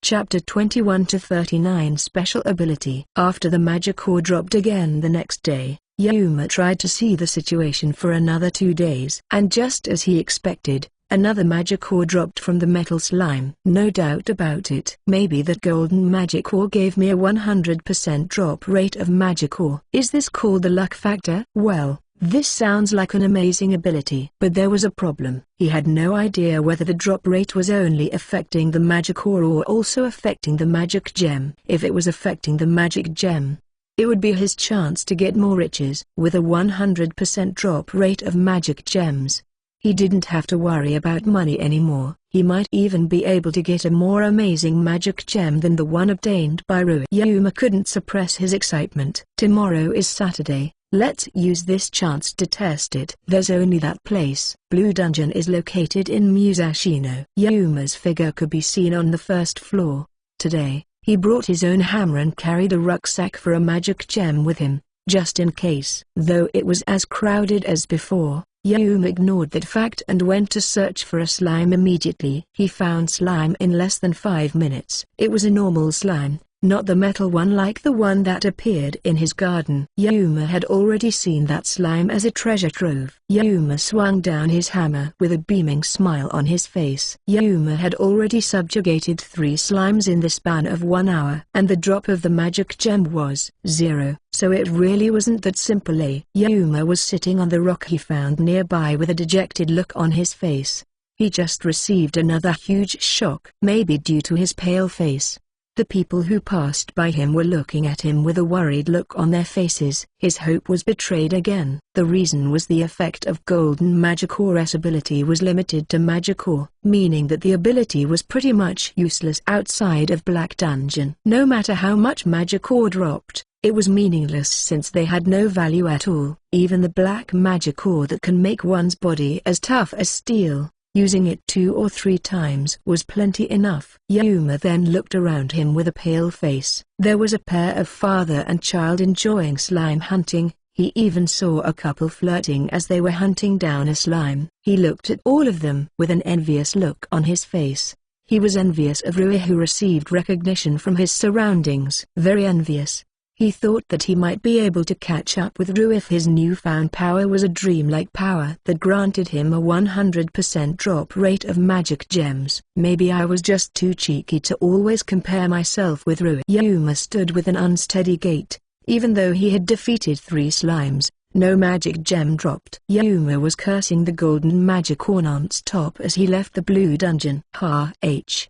Chapter 21-39 Special Ability. After the magic ore dropped again the next day, Yuma tried to see the situation for another 2 days. And just as he expected, another magic ore dropped from the metal slime. No doubt about it. Maybe that golden magic ore gave me a 100% drop rate of magic ore. Is this called the luck factor? Well, this sounds like an amazing ability. But there was a problem. He had no idea whether the drop rate was only affecting the magic ore or also affecting the magic gem. If it was affecting the magic gem, it would be his chance to get more riches. With a 100% drop rate of magic gems, he didn't have to worry about money anymore. He might even be able to get a more amazing magic gem than the one obtained by Rui. Yuma couldn't suppress his excitement. Tomorrow is Saturday. Let's use this chance to test it. There's only that place. Blue Dungeon is located in Musashino. Yuma's figure could be seen on the first floor. Today, he brought his own hammer and carried a rucksack for a magic gem with him, just in case. Though it was as crowded as before, Yuma ignored that fact and went to search for a slime immediately. He found slime in less than 5 minutes. It was a normal slime, not the metal one like the one that appeared in his garden. Yuma had already seen that slime as a treasure trove. Yuma swung down his hammer with a beaming smile on his face. Yuma had already subjugated 3 slimes in the span of 1 hour. And the drop of the magic gem was 0, so it really wasn't that simple. Yuma was sitting on the rock he found nearby with a dejected look on his face. He just received another huge shock. Maybe due to his pale face, the people who passed by him were looking at him with a worried look on their faces. His hope was betrayed again. The reason was the effect of Golden Magic Ore's ability was limited to magic ore, meaning that the ability was pretty much useless outside of Black Dungeon. No matter how much magic ore dropped, it was meaningless since they had no value at all. Even the black magic ore that can make one's body as tough as steel, using it 2 or 3 times was plenty enough. Yuma then looked around him with a pale face. There was a pair of father and child enjoying slime hunting. He even saw a couple flirting as they were hunting down a slime. He looked at all of them with an envious look on his face. He was envious of Rui, who received recognition from his surroundings. Very envious. He thought that he might be able to catch up with Rui if his newfound power was a dreamlike power that granted him a 100% drop rate of magic gems. Maybe I was just too cheeky to always compare myself with Rui. Yuma stood with an unsteady gait. Even though he had defeated 3 slimes, no magic gem dropped. Yuma was cursing the golden magic ore non-stop as he left the blue dungeon.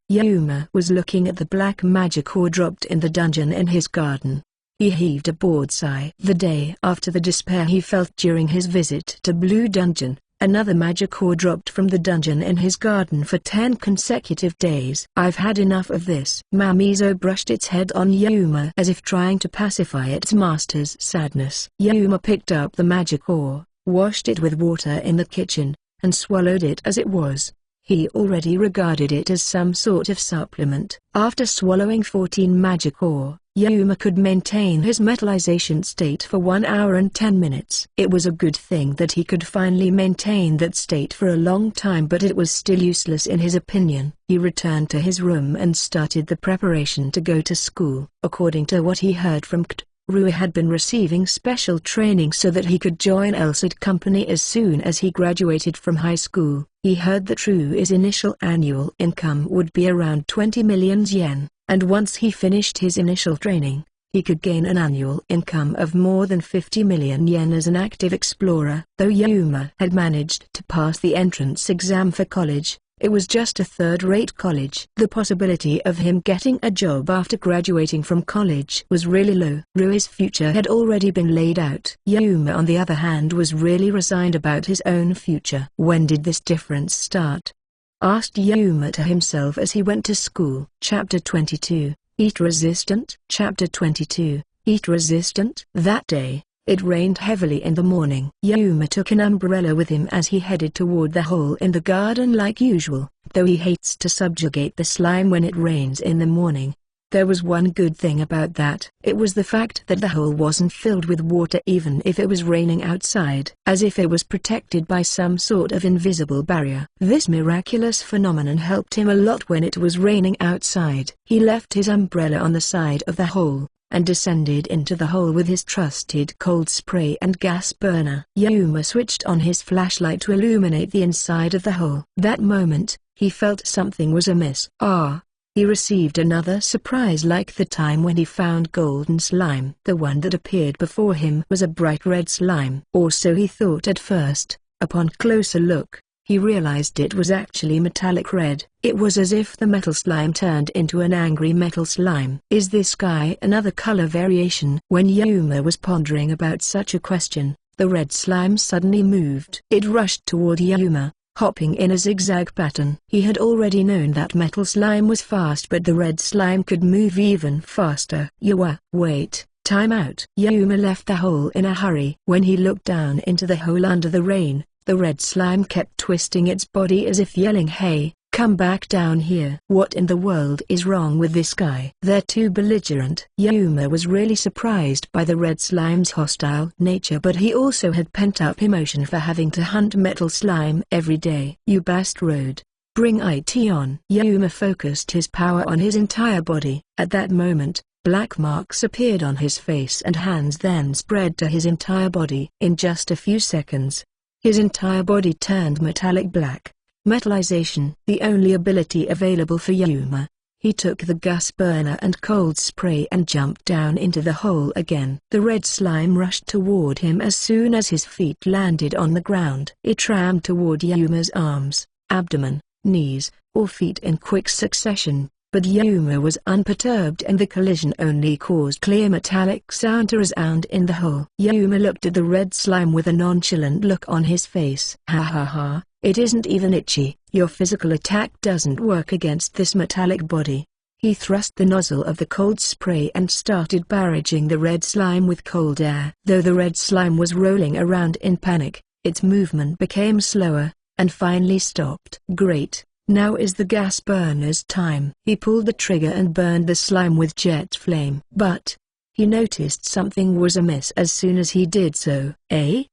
Yuma was looking at the black magic ore dropped in the dungeon in his garden. He heaved a broad sigh. The day after the despair he felt during his visit to Blue Dungeon, another magic ore dropped from the dungeon in his garden for 10 consecutive days. I've had enough of this. Mamizo brushed its head on Yuma as if trying to pacify its master's sadness. Yuma picked up the magic ore, washed it with water in the kitchen, and swallowed it as it was. He already regarded it as some sort of supplement. After swallowing 14 magic ore, Yuma could maintain his metallization state for 1 hour and 10 minutes. It was a good thing that he could finally maintain that state for a long time, but it was still useless in his opinion. He returned to his room and started the preparation to go to school. According to what he heard from Kt, Rui had been receiving special training so that he could join Elsid Company as soon as he graduated from high school. He heard that Rui's initial annual income would be around 20 million yen. And once he finished his initial training, he could gain an annual income of more than 50 million yen as an active explorer. Though Yuma had managed to pass the entrance exam for college, it was just a third-rate college. The possibility of him getting a job after graduating from college was really low. Rui's future had already been laid out. Yuma, on the other hand, was really resigned about his own future. When did this difference start? Asked Yuma to himself as he went to school. Chapter 22, Heat Resistant. Chapter 22, Heat Resistant. That day, it rained heavily in the morning. Yuma took an umbrella with him as he headed toward the hole in the garden like usual. Though he hates to subjugate the slime when it rains in the morning, There was one good thing about that. It was the fact that the hole wasn't filled with water even if it was raining outside, as if it was protected by some sort of invisible barrier. This miraculous phenomenon helped him a lot when it was raining outside. He left his umbrella on the side of the hole, and descended into the hole with his trusted cold spray and gas burner. Yuma switched on his flashlight to illuminate the inside of the hole. That moment, he felt something was amiss. He received another surprise like the time when he found golden slime. The one that appeared before him was a bright red slime. Or so he thought at first. Upon closer look, he realized it was actually metallic red. It was as if the metal slime turned into an angry metal slime. Is this sky another color variation? When Yuma was pondering about such a question, the red slime suddenly moved. It rushed toward Yuma, hopping in a zigzag pattern. He had already known that metal slime was fast, but the red slime could move even faster. Wait, time out. Yuma left the hole in a hurry. When he looked down into the hole under the rain, the red slime kept twisting its body as if yelling, "Hey, come back down here." What in the world is wrong with this guy? They're too belligerent. Yuma was really surprised by the red slime's hostile nature, but he also had pent-up emotion for having to hunt metal slime every day. "You bast road. Bring it on." Yuma focused his power on his entire body. At that moment, black marks appeared on his face and hands, then spread to his entire body. In just a few seconds, his entire body turned metallic black. Metallization, the only ability available for Yuma. He took the gas burner and cold spray and jumped down into the hole again. The red slime rushed toward him as soon as his feet landed on the ground. It rammed toward Yuma's arms, abdomen, knees, or feet in quick succession, but Yuma was unperturbed and the collision only caused clear metallic sound to resound in the hole. Yuma looked at the red slime with a nonchalant look on his face. "Ha ha ha. It isn't even itchy. Your physical attack doesn't work against this metallic body." He thrust the nozzle of the cold spray and started barraging the red slime with cold air. Though the red slime was rolling around in panic, its movement became slower, and finally stopped. Great, now is the gas burner's time. He pulled the trigger and burned the slime with jet flame. But he noticed something was amiss as soon as he did so.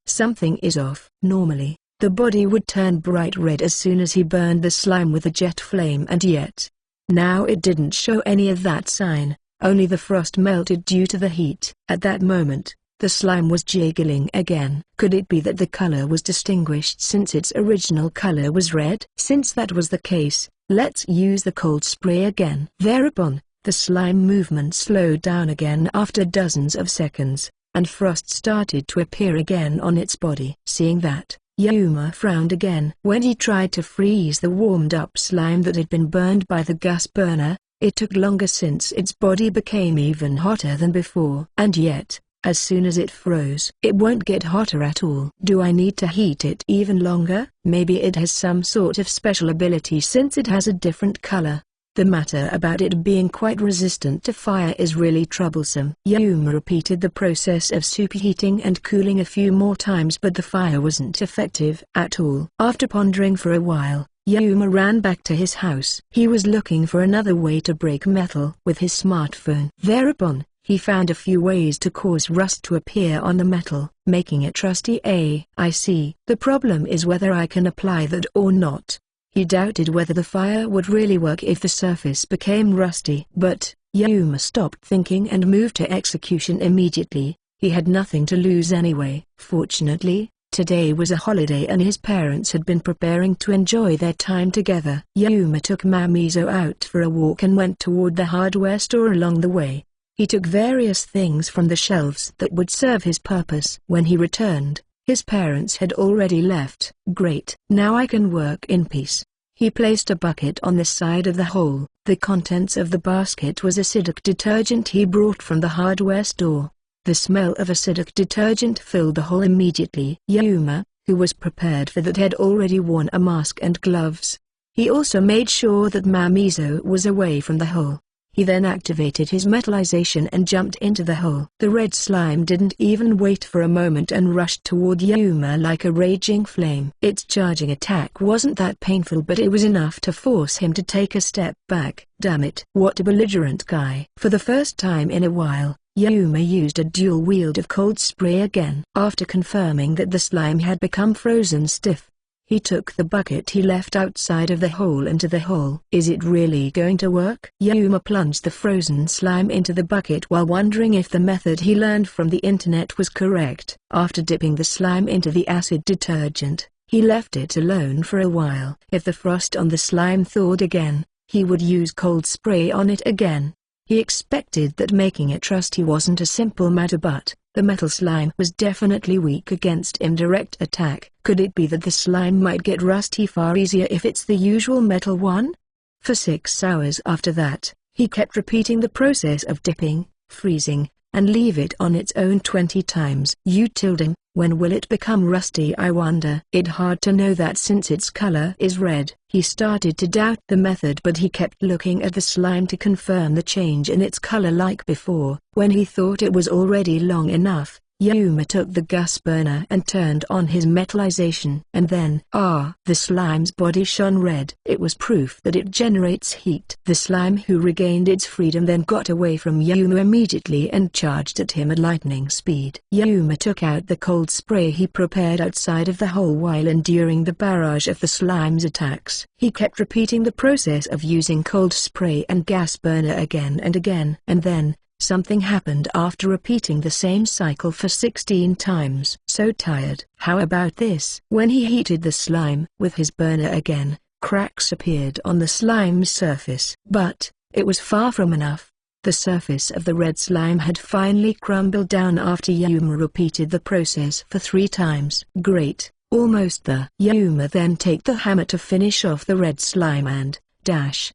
Something is off. Normally, the body would turn bright red as soon as he burned the slime with a jet flame, and yet, now it didn't show any of that sign, only the frost melted due to the heat. At that moment, the slime was jiggling again. Could it be that the color was distinguished since its original color was red? Since that was the case, let's use the cold spray again. Thereupon, the slime movement slowed down again after dozens of seconds, and frost started to appear again on its body. Seeing that, Yuma frowned again. When he tried to freeze the warmed-up slime that had been burned by the gas burner, it took longer since its body became even hotter than before. And yet, as soon as it froze, it won't get hotter at all. Do I need to heat it even longer? Maybe it has some sort of special ability since it has a different color. The matter about it being quite resistant to fire is really troublesome. Yuma repeated the process of superheating and cooling a few more times, but the fire wasn't effective at all. After pondering for a while, Yuma ran back to his house. He was looking for another way to break metal with his smartphone. Thereupon, he found a few ways to cause rust to appear on the metal, making it rusty. I see. The problem is whether I can apply that or not. He doubted whether the fire would really work if the surface became rusty. But, Yuma stopped thinking and moved to execution immediately. He had nothing to lose anyway. Fortunately, today was a holiday and his parents had been preparing to enjoy their time together. Yuma took Mamizo out for a walk and went toward the hardware store. Along the way, he took various things from the shelves that would serve his purpose. When he returned, his parents had already left. Great. Now I can work in peace. He placed a bucket on the side of the hole. The contents of the basket was acidic detergent he brought from the hardware store. The smell of acidic detergent filled the hole immediately. Yuma, who was prepared for that, had already worn a mask and gloves. He also made sure that Mamizo was away from the hole. He then activated his metallization and jumped into the hole. The red slime didn't even wait for a moment and rushed toward Yuma like a raging flame. Its charging attack wasn't that painful, but it was enough to force him to take a step back. Damn it. What a belligerent guy. For the first time in a while, Yuma used a dual wield of cold spray again. After confirming that the slime had become frozen stiff, he took the bucket he left outside of the hole into the hole. Is it really going to work? Yuma plunged the frozen slime into the bucket while wondering if the method he learned from the internet was correct. After dipping the slime into the acid detergent, he left it alone for a while. If the frost on the slime thawed again, he would use cold spray on it again. He expected that making it rusty wasn't a simple matter, but the metal slime was definitely weak against indirect attack. Could it be that the slime might get rusty far easier if it's the usual metal one? For 6 hours after that, he kept repeating the process of dipping, freezing, and leave it on its own 20 times. When will it become rusty, I wonder? It's hard to know that since its color is red. He started to doubt the method, but he kept looking at the slime to confirm the change in its color like before. When he thought it was already long enough, Yuma took the gas burner and turned on his metallization. And then, the slime's body shone red. It was proof that it generates heat. The slime, who regained its freedom, then got away from Yuma immediately and charged at him at lightning speed. Yuma took out the cold spray he prepared outside of the hole while enduring the barrage of the slime's attacks. He kept repeating the process of using cold spray and gas burner again and again. And then, something happened after repeating the same cycle for 16 times. So tired. How about this? When he heated the slime with his burner again, cracks appeared on the slime's surface. But it was far from enough. The surface of the red slime had finally crumbled down after Yuma repeated the process for 3 times. Great, almost there. Yuma then take the hammer to finish off the red slime and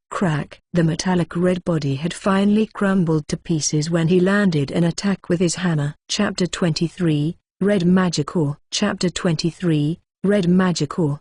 crack. The metallic red body had finally crumbled to pieces when he landed an attack with his hammer. Chapter 23, Red Magic Ore. Chapter 23, Red Magic Ore.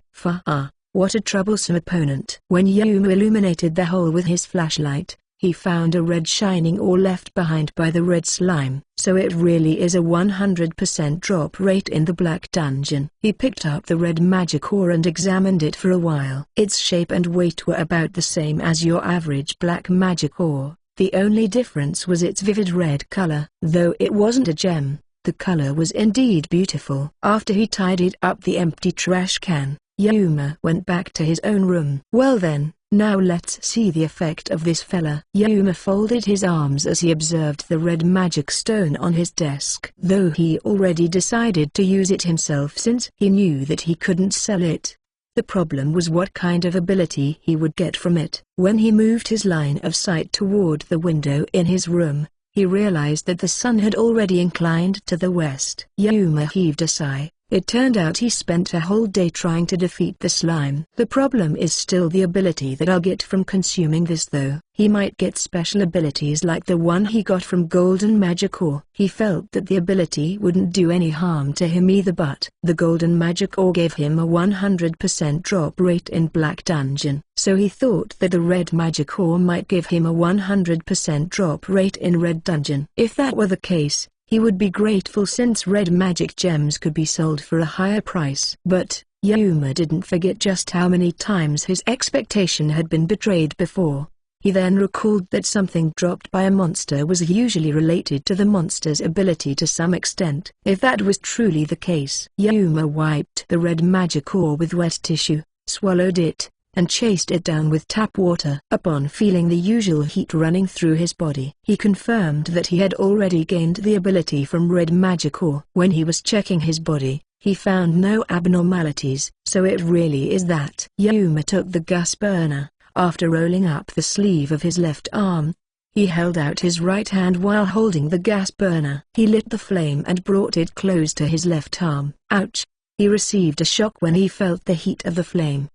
What a troublesome opponent. When Yuma illuminated the hole with his flashlight, he found a red shining ore left behind by the red slime. So it really is a 100% drop rate in the Black Dungeon. He picked up the red magic ore and examined it for a while. Its shape and weight were about the same as your average black magic ore. The only difference was its vivid red color. Though it wasn't a gem, the color was indeed beautiful. After he tidied up the empty trash can, Yuma went back to his own room. Well then, now let's see the effect of this fella. Yuma folded his arms as he observed the red magic stone on his desk. Though he already decided to use it himself since he knew that he couldn't sell it, the problem was what kind of ability he would get from it. When he moved his line of sight toward the window in his room, he realized that the sun had already inclined to the west. Yuma heaved a sigh. It turned out he spent a whole day trying to defeat the slime. The problem is still the ability that I'll get from consuming this though. He might get special abilities like the one he got from Golden Magic Ore. He felt that the ability wouldn't do any harm to him either, but the Golden Magic Ore gave him a 100% drop rate in Black Dungeon. So he thought that the Red Magic Ore might give him a 100% drop rate in Red Dungeon. If that were the case, he would be grateful since red magic gems could be sold for a higher price. But Yuma didn't forget just how many times his expectation had been betrayed before. He then recalled that something dropped by a monster was usually related to the monster's ability to some extent. If that was truly the case, Yuma wiped the red magic ore with wet tissue, swallowed it, and chased it down with tap water. Upon feeling the usual heat running through his body, he confirmed that he had already gained the ability from red magic ore. When he was checking his body, he found no abnormalities. So it really is that. Yuma took the gas burner. After rolling up the sleeve of his left arm, he held out his right hand while holding the gas burner. He lit the flame and brought it close to his left arm. Ouch! He received a shock when he felt the heat of the flame.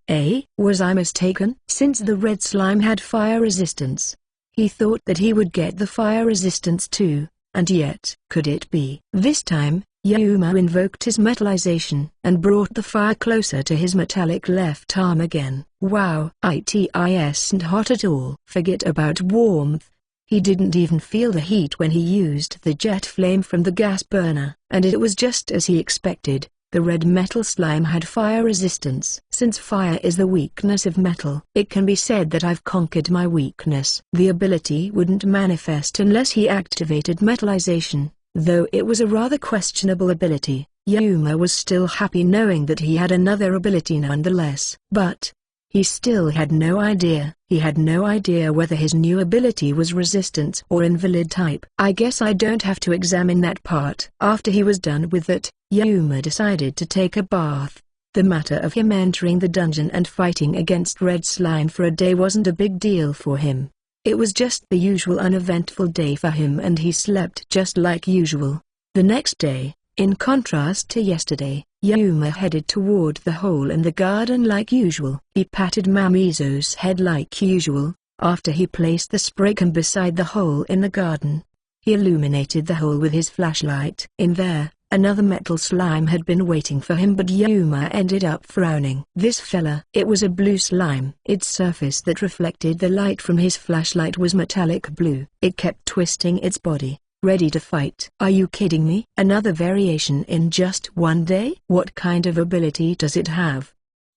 Was I mistaken? Since the red slime had fire resistance, he thought that he would get the fire resistance too, and yet, could it be? This time, Yuma invoked his metallization and brought the fire closer to his metallic left arm again. Wow! It isn't hot at all. Forget about warmth. He didn't even feel the heat when he used the jet flame from the gas burner, and it was just as he expected. The red metal slime had fire resistance. Since fire is the weakness of metal, it can be said that I've conquered my weakness. The ability wouldn't manifest unless he activated metallization, though it was a rather questionable ability. Yuma was still happy knowing that he had another ability nonetheless. But he still had no idea. He had no idea whether his new ability was resistance or invalid type. I guess I don't have to examine that part. After he was done with that, Yuma decided to take a bath. The matter of him entering the dungeon and fighting against red slime for a day wasn't a big deal for him. It was just the usual uneventful day for him, and he slept just like usual. The next day, in contrast to yesterday, Yuma headed toward the hole in the garden like usual. He patted Mamizo's head like usual. After he placed the spray can beside the hole in the garden, he illuminated the hole with his flashlight. In there, another metal slime had been waiting for him, but Yuma ended up frowning. This fella. It was a blue slime. Its surface that reflected the light from his flashlight was metallic blue. It kept twisting its body, ready to fight. Are you kidding me? Another variation in just one day? What kind of ability does it have?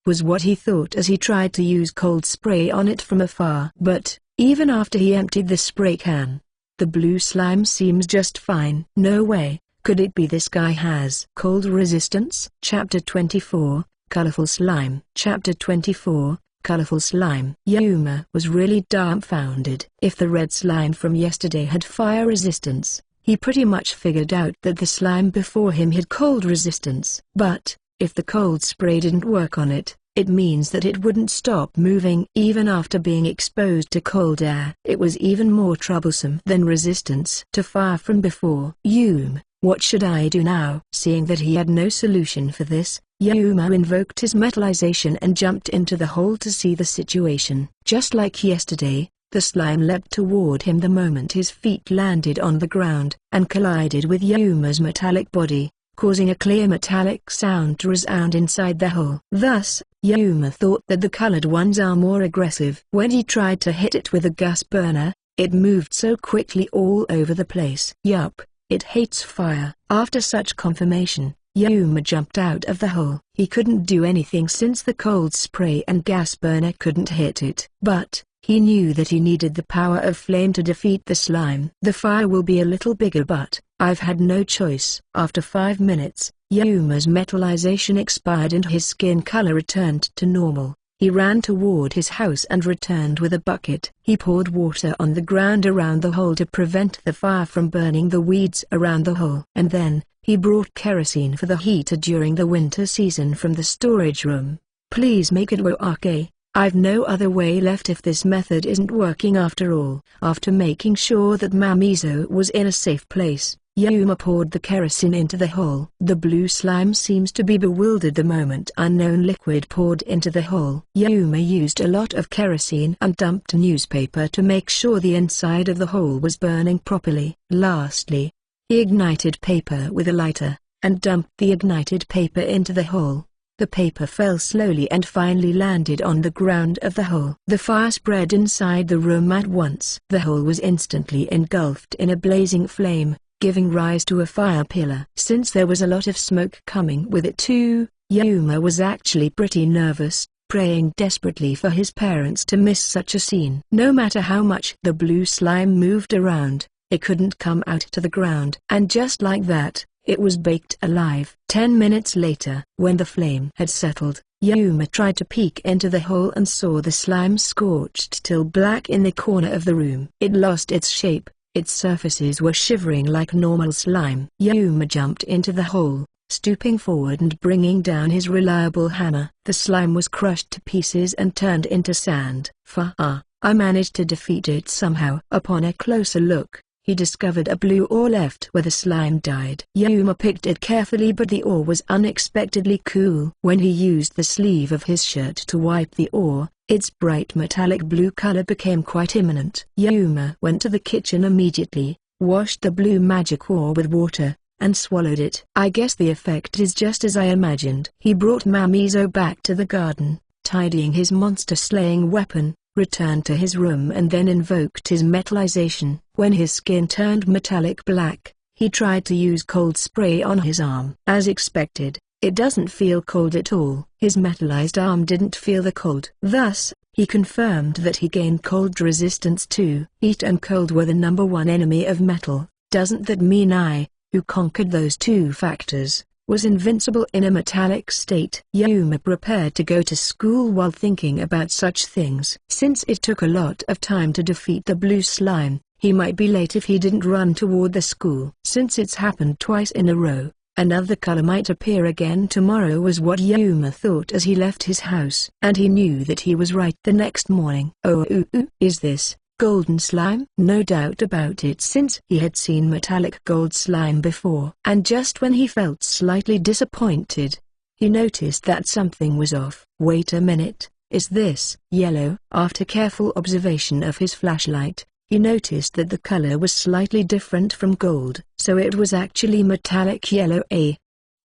Was what he thought as he tried to use cold spray on it from afar. But, even after he emptied the spray can, the blue slime seems just fine. No way. Could it be this guy has cold resistance? Chapter 24, Colorful Slime. Chapter 24, Colorful Slime. Yuma was really dumbfounded. If the red slime from yesterday had fire resistance, he pretty much figured out that the slime before him had cold resistance. But, if the cold spray didn't work on it, it means that it wouldn't stop moving even after being exposed to cold air. It was even more troublesome than resistance to fire from before. What should I do now? Seeing that he had no solution for this, Yuma invoked his metallization and jumped into the hole to see the situation. Just like yesterday, the slime leapt toward him the moment his feet landed on the ground, and collided with Yuma's metallic body, causing a clear metallic sound to resound inside the hole. Thus, Yuma thought that the colored ones are more aggressive. When he tried to hit it with a gas burner, it moved so quickly all over the place. Yup. It hates fire. After such confirmation, Yuma jumped out of the hole. He couldn't do anything since the cold spray and gas burner couldn't hit it. But, he knew that he needed the power of flame to defeat the slime. The fire will be a little bigger, but I've had no choice. After 5 minutes, Yuma's metallization expired and his skin color returned to normal. He ran toward his house and returned with a bucket. He poured water on the ground around the hole to prevent the fire from burning the weeds around the hole. And then, he brought kerosene for the heater during the winter season from the storage room. Please make it work. I've no other way left if this method isn't working after all. After making sure that Mamizo was in a safe place, Yuma poured the kerosene into the hole. The blue slime seems to be bewildered the moment unknown liquid poured into the hole. Yuma used a lot of kerosene and dumped newspaper to make sure the inside of the hole was burning properly. Lastly, he ignited paper with a lighter, and dumped the ignited paper into the hole. The paper fell slowly and finally landed on the ground of the hole. The fire spread inside the room at once. The hole was instantly engulfed in a blazing flame, giving rise to a fire pillar. Since there was a lot of smoke coming with it too, Yuma was actually pretty nervous, praying desperately for his parents to miss such a scene. No matter how much the blue slime moved around, it couldn't come out to the ground. And just like that, it was baked alive. 10 minutes later, when the flame had settled, Yuma tried to peek into the hole and saw the slime scorched till black in the corner of the room. It lost its shape. Its surfaces were shivering like normal slime. Yuma jumped into the hole, stooping forward and bringing down his reliable hammer. The slime was crushed to pieces and turned into sand. I managed to defeat it somehow. Upon a closer look, he discovered a blue ore left where the slime died. Yuma picked it carefully, but the ore was unexpectedly cool. When he used the sleeve of his shirt to wipe the ore, its bright metallic blue color became quite imminent. Yuma went to the kitchen immediately, washed the blue magic ore with water, and swallowed it. I guess the effect is just as I imagined. He brought Mamizo back to the garden, tidying his monster-slaying weapon, returned to his room and then invoked his metallization. When his skin turned metallic black, he tried to use cold spray on his arm. As expected, it doesn't feel cold at all. His metallized arm didn't feel the cold. Thus, he confirmed that he gained cold resistance too. Heat and cold were the #1 enemy of metal. Doesn't that mean I, who conquered those two factors, was invincible in a metallic state? Yuma prepared to go to school while thinking about such things. Since it took a lot of time to defeat the blue slime, he might be late if he didn't run toward the school. Since it's happened twice in a row, another color might appear again tomorrow was what Yuma thought as he left his house. And he knew that he was right. The next morning. Is this golden slime? No doubt about it, since he had seen metallic gold slime before. And just when he felt slightly disappointed, he noticed that something was off. Wait a minute, is this yellow? After careful observation of his flashlight, he noticed that the color was slightly different from gold, so it was actually metallic yellow.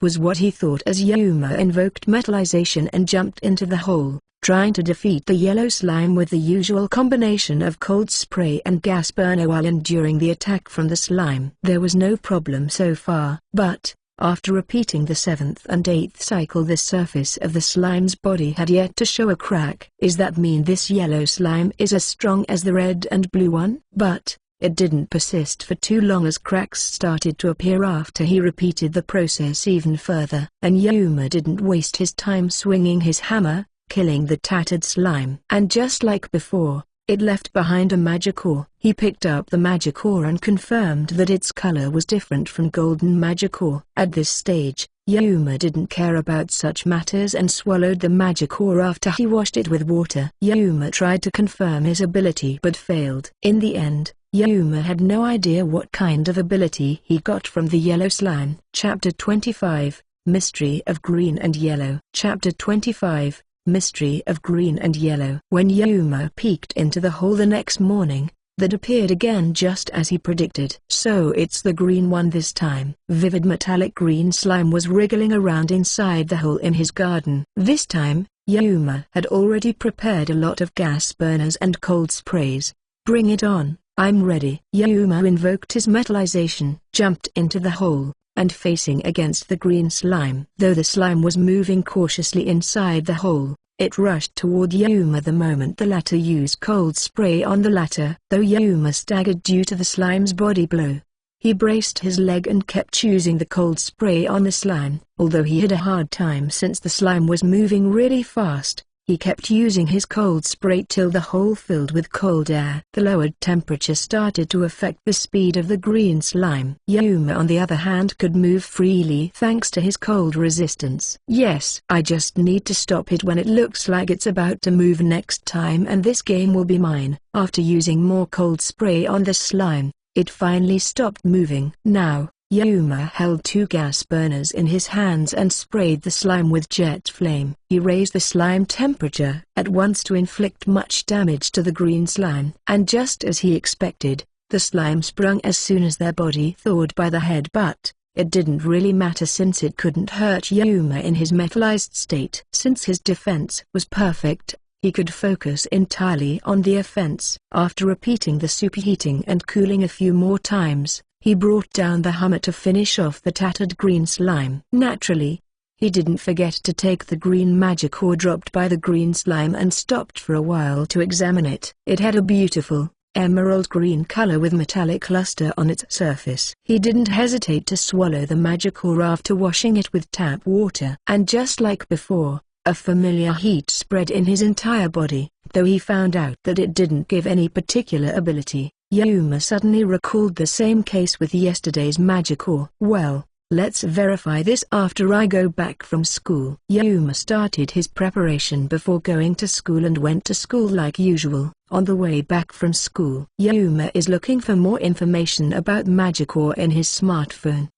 Was what he thought as Yuma invoked metallization and jumped into the hole, trying to defeat the yellow slime with the usual combination of cold spray and gas burner while enduring the attack from the slime. There was no problem so far, but after repeating the 7th and 8th cycle, the surface of the slime's body had yet to show a crack. Is that mean this yellow slime is as strong as the red and blue one? But it didn't persist for too long as cracks started to appear after he repeated the process even further. And Yuma didn't waste his time swinging his hammer, killing the tattered slime. And just like before, it left behind a magic ore. He picked up the magic ore and confirmed that its color was different from golden magic ore. At this stage, Yuma didn't care about such matters and swallowed the magic ore after he washed it with water. Yuma tried to confirm his ability but failed. In the end, Yuma had no idea what kind of ability he got from the yellow slime. Chapter 25, Mystery of Green and Yellow. Chapter 25, Mystery of Green and Yellow. When Yuma peeked into the hole the next morning, that appeared again just as he predicted. So it's the green one this time. Vivid metallic green slime was wriggling around inside the hole in his garden. This time, Yuma had already prepared a lot of gas burners and cold sprays. Bring it on, I'm ready. Yuma invoked his metallization, jumped into the hole, and facing against the green slime. Though the slime was moving cautiously inside the hole, it rushed toward Yuma the moment the latter used cold spray on the latter. Though Yuma staggered due to the slime's body blow, he braced his leg and kept using the cold spray on the slime. Although he had a hard time since the slime was moving really fast, he kept using his cold spray till the hole filled with cold air. The lowered temperature started to affect the speed of the green slime. Yuma on the other hand could move freely thanks to his cold resistance. Yes, I just need to stop it when it looks like it's about to move next time and this game will be mine. After using more cold spray on the slime, it finally stopped moving. Now, Yuma held 2 gas burners in his hands and sprayed the slime with jet flame. He raised the slime temperature at once to inflict much damage to the green slime. And just as he expected, the slime sprung as soon as their body thawed by the head, but it didn't really matter since it couldn't hurt Yuma in his metallized state. Since his defense was perfect, he could focus entirely on the offense. After repeating the superheating and cooling a few more times, he brought down the hammer to finish off the tattered green slime. Naturally, he didn't forget to take the green magic ore dropped by the green slime and stopped for a while to examine it. It had a beautiful, emerald green color with metallic luster on its surface. He didn't hesitate to swallow the magic ore after washing it with tap water. And just like before, a familiar heat spread in his entire body. Though he found out that it didn't give any particular ability, Yuma suddenly recalled the same case with yesterday's magic ore. Well, let's verify this after I go back from school. Yuma started his preparation before going to school and went to school like usual. On the way back from school, Yuma is looking for more information about magic ore in his smartphone.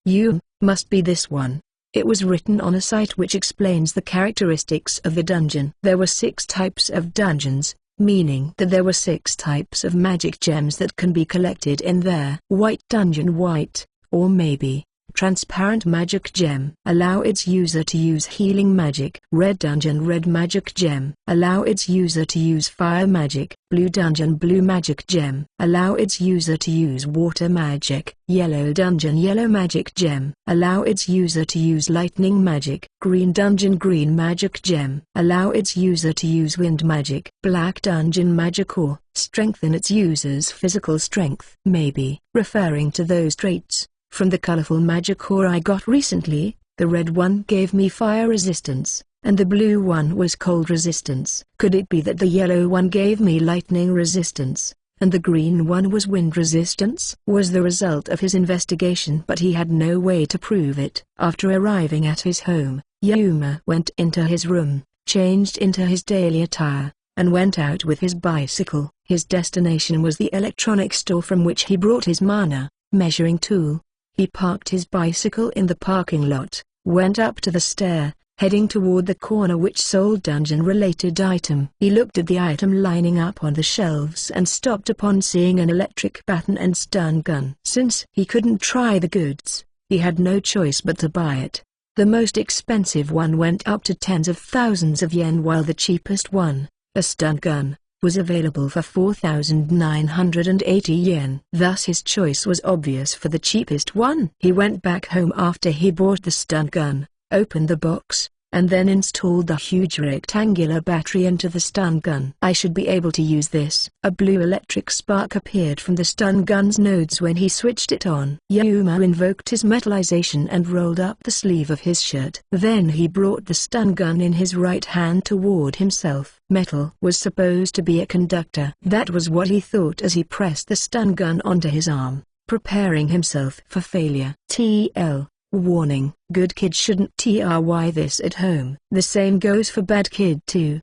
Must be this one. It was written on a site which explains the characteristics of the dungeon. There were 6 types of dungeons, meaning that there were 6 types of magic gems that can be collected in there. White dungeon, white, or maybe transparent magic gem. Allow its user to use healing magic. Red dungeon red magic gem. Allow its user to use fire magic. Blue dungeon blue magic gem. Allow its user to use water magic. Yellow dungeon yellow magic gem. Allow its user to use lightning magic. Green dungeon green magic gem. Allow its user to use wind magic. Black dungeon magic ore. Strengthen its user's physical strength. Maybe, referring to those traits, from the colorful magic ore I got recently, the red one gave me fire resistance, and the blue one was cold resistance. Could it be that the yellow one gave me lightning resistance, and the green one was wind resistance? Was the result of his investigation, but he had no way to prove it. After arriving at his home, Yuma went into his room, changed into his daily attire, and went out with his bicycle. His destination was the electronics store from which he brought his mana measuring tool. He parked his bicycle in the parking lot, went up to the stair, heading toward the corner which sold dungeon-related item. He looked at the item lining up on the shelves and stopped upon seeing an electric baton and stun gun. Since he couldn't try the goods, he had no choice but to buy it. The most expensive one went up to tens of thousands of yen, while the cheapest one, a stun gun, was available for 4,980 yen. Thus his choice was obvious for the cheapest one. He went back home after he bought the stun gun, opened the box, and then installed the huge rectangular battery into the stun gun. I should be able to use this. A blue electric spark appeared from the stun gun's nodes when he switched it on. Yuma invoked his metallization and rolled up the sleeve of his shirt. Then he brought the stun gun in his right hand toward himself. Metal was supposed to be a conductor. That was what he thought as he pressed the stun gun onto his arm, preparing himself for failure. TL. Warning: good kid shouldn't try this at home. The same goes for bad kid too.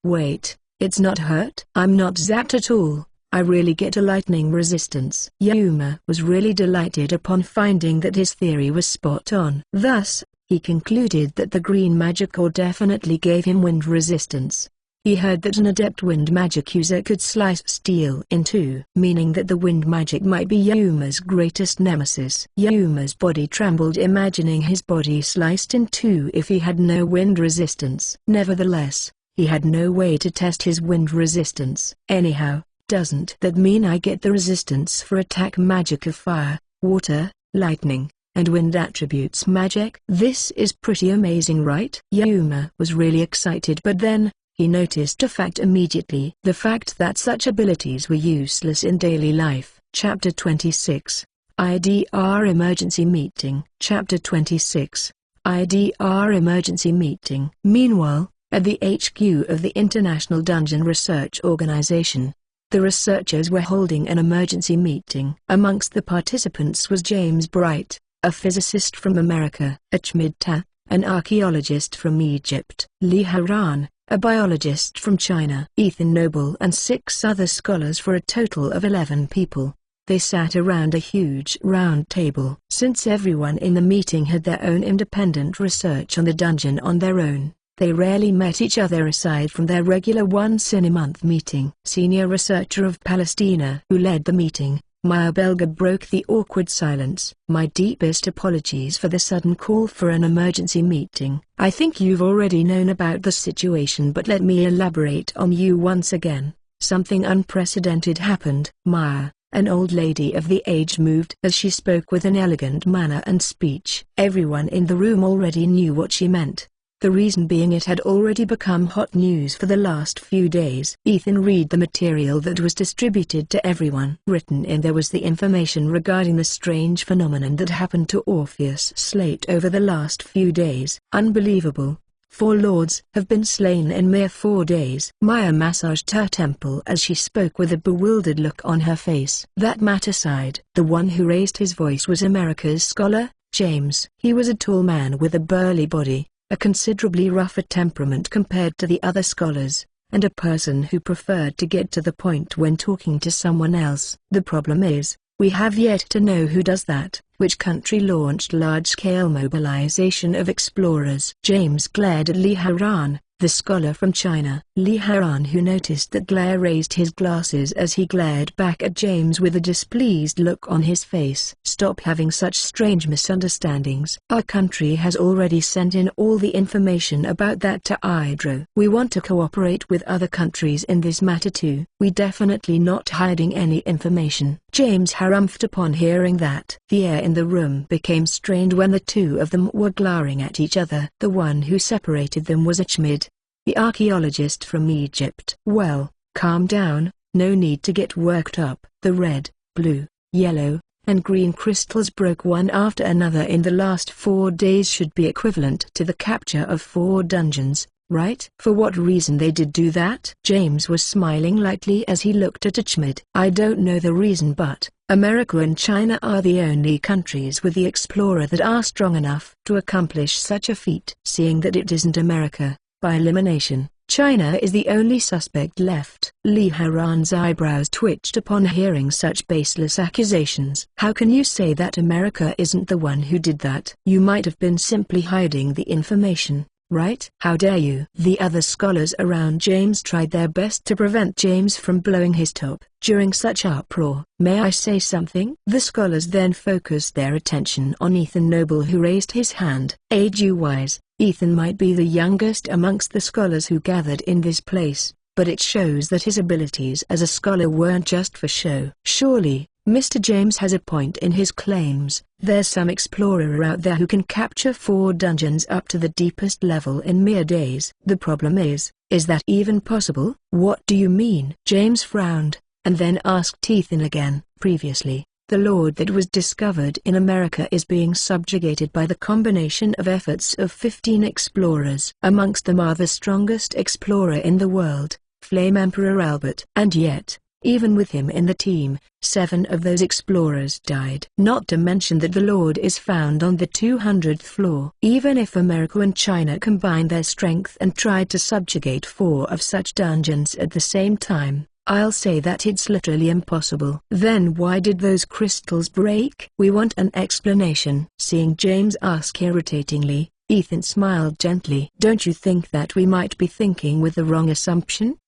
Wait, it's not hurt? I'm not zapped at all. I really get a lightning resistance. Yuma was really delighted upon finding that his theory was spot on. Thus, he concluded that the green magic ore definitely gave him wind resistance. He heard that an adept wind magic user could slice steel in two, meaning that the wind magic might be Yuma's greatest nemesis. Yuma's body trembled, imagining his body sliced in two if he had no wind resistance. Nevertheless, he had no way to test his wind resistance. Anyhow, doesn't that mean I get the resistance for attack magic of fire, water, lightning, and wind attributes magic? This is pretty amazing, right? Yuma was really excited, but then he noticed a fact immediately. The fact that such abilities were useless in daily life. Chapter 26. IDR Emergency Meeting. Chapter 26. IDR Emergency Meeting. Meanwhile, at the HQ of the International Dungeon Research Organization, the researchers were holding an emergency meeting. Amongst the participants was James Bright, a physicist from America; Achmed Ta, an archaeologist from Egypt; Li Haran, a biologist from China; Ethan Noble, and 6 other scholars, for a total of 11 people. They sat around a huge round table. Since everyone in the meeting had their own independent research on the dungeon on their own, they rarely met each other aside from their regular once-in-a-month meeting. Senior researcher of Palestina who led the meeting, Maya Belga, broke the awkward silence. My deepest apologies for the sudden call for an emergency meeting. I think you've already known about the situation, but let me elaborate on you once again. Something unprecedented happened. Maya, an old lady of the age, moved as she spoke with an elegant manner and speech. Everyone in the room already knew what she meant. The reason being, it had already become hot news for the last few days. Ethan, read the material that was distributed to everyone. Written in there was the information regarding the strange phenomenon that happened to Orpheus Slate over the last few days. Unbelievable. 4 lords have been slain in mere 4 days. Maya massaged her temple as she spoke with a bewildered look on her face. That matter aside, the one who raised his voice was America's scholar, James. He was a tall man with a burly body, a considerably rougher temperament compared to the other scholars, and a person who preferred to get to the point when talking to someone else. The problem is, we have yet to know who does that. Which country launched large-scale mobilization of explorers? James glared at Li Haran, The scholar from China, Li Haran, who noticed that glare, raised his glasses as he glared back at James with a displeased look on his face. Stop having such strange misunderstandings. Our country has already sent in all the information about that to Hydro. We want to cooperate with other countries in this matter too. We definitely not hiding any information. James harumphed upon hearing that. The air in the room became strained when the two of them were glaring at each other. The one who separated them was Achmed, the archaeologist from Egypt. Well, calm down, no need to get worked up. The red, blue, yellow, and green crystals broke one after another in the last 4 days should be equivalent to the capture of 4 dungeons, right? For what reason they did do that? James was smiling lightly as he looked at Achmed. I don't know the reason, but America and China are the only countries with the explorer that are strong enough to accomplish such a feat. Seeing that it isn't America, by elimination, China is the only suspect left. Li Haran's eyebrows twitched upon hearing such baseless accusations. How can you say that America isn't the one who did that? You might have been simply hiding the information, right? How dare you? The other scholars around James tried their best to prevent James from blowing his top during such uproar. May I say something? The scholars then focused their attention on Ethan Noble, who raised his hand. Age-wise, Ethan might be the youngest amongst the scholars who gathered in this place, but it shows that his abilities as a scholar weren't just for show. Surely, Mr. James has a point in his claims. There's some explorer out there who can capture 4 dungeons up to the deepest level in mere days. The problem is that even possible? What do you mean? James frowned, and then asked Ethan again. Previously, the lord that was discovered in America is being subjugated by the combination of efforts of 15 explorers. Amongst them are the strongest explorer in the world, Flame Emperor Albert. And yet, even with him in the team, 7 of those explorers died. Not to mention that the Lord is found on the 200th floor. Even if America and China combined their strength and tried to subjugate 4 of such dungeons at the same time, I'll say that it's literally impossible. Then why did those crystals break? We want an explanation. Seeing James ask irritatingly, Ethan smiled gently. Don't you think that we might be thinking with the wrong assumption?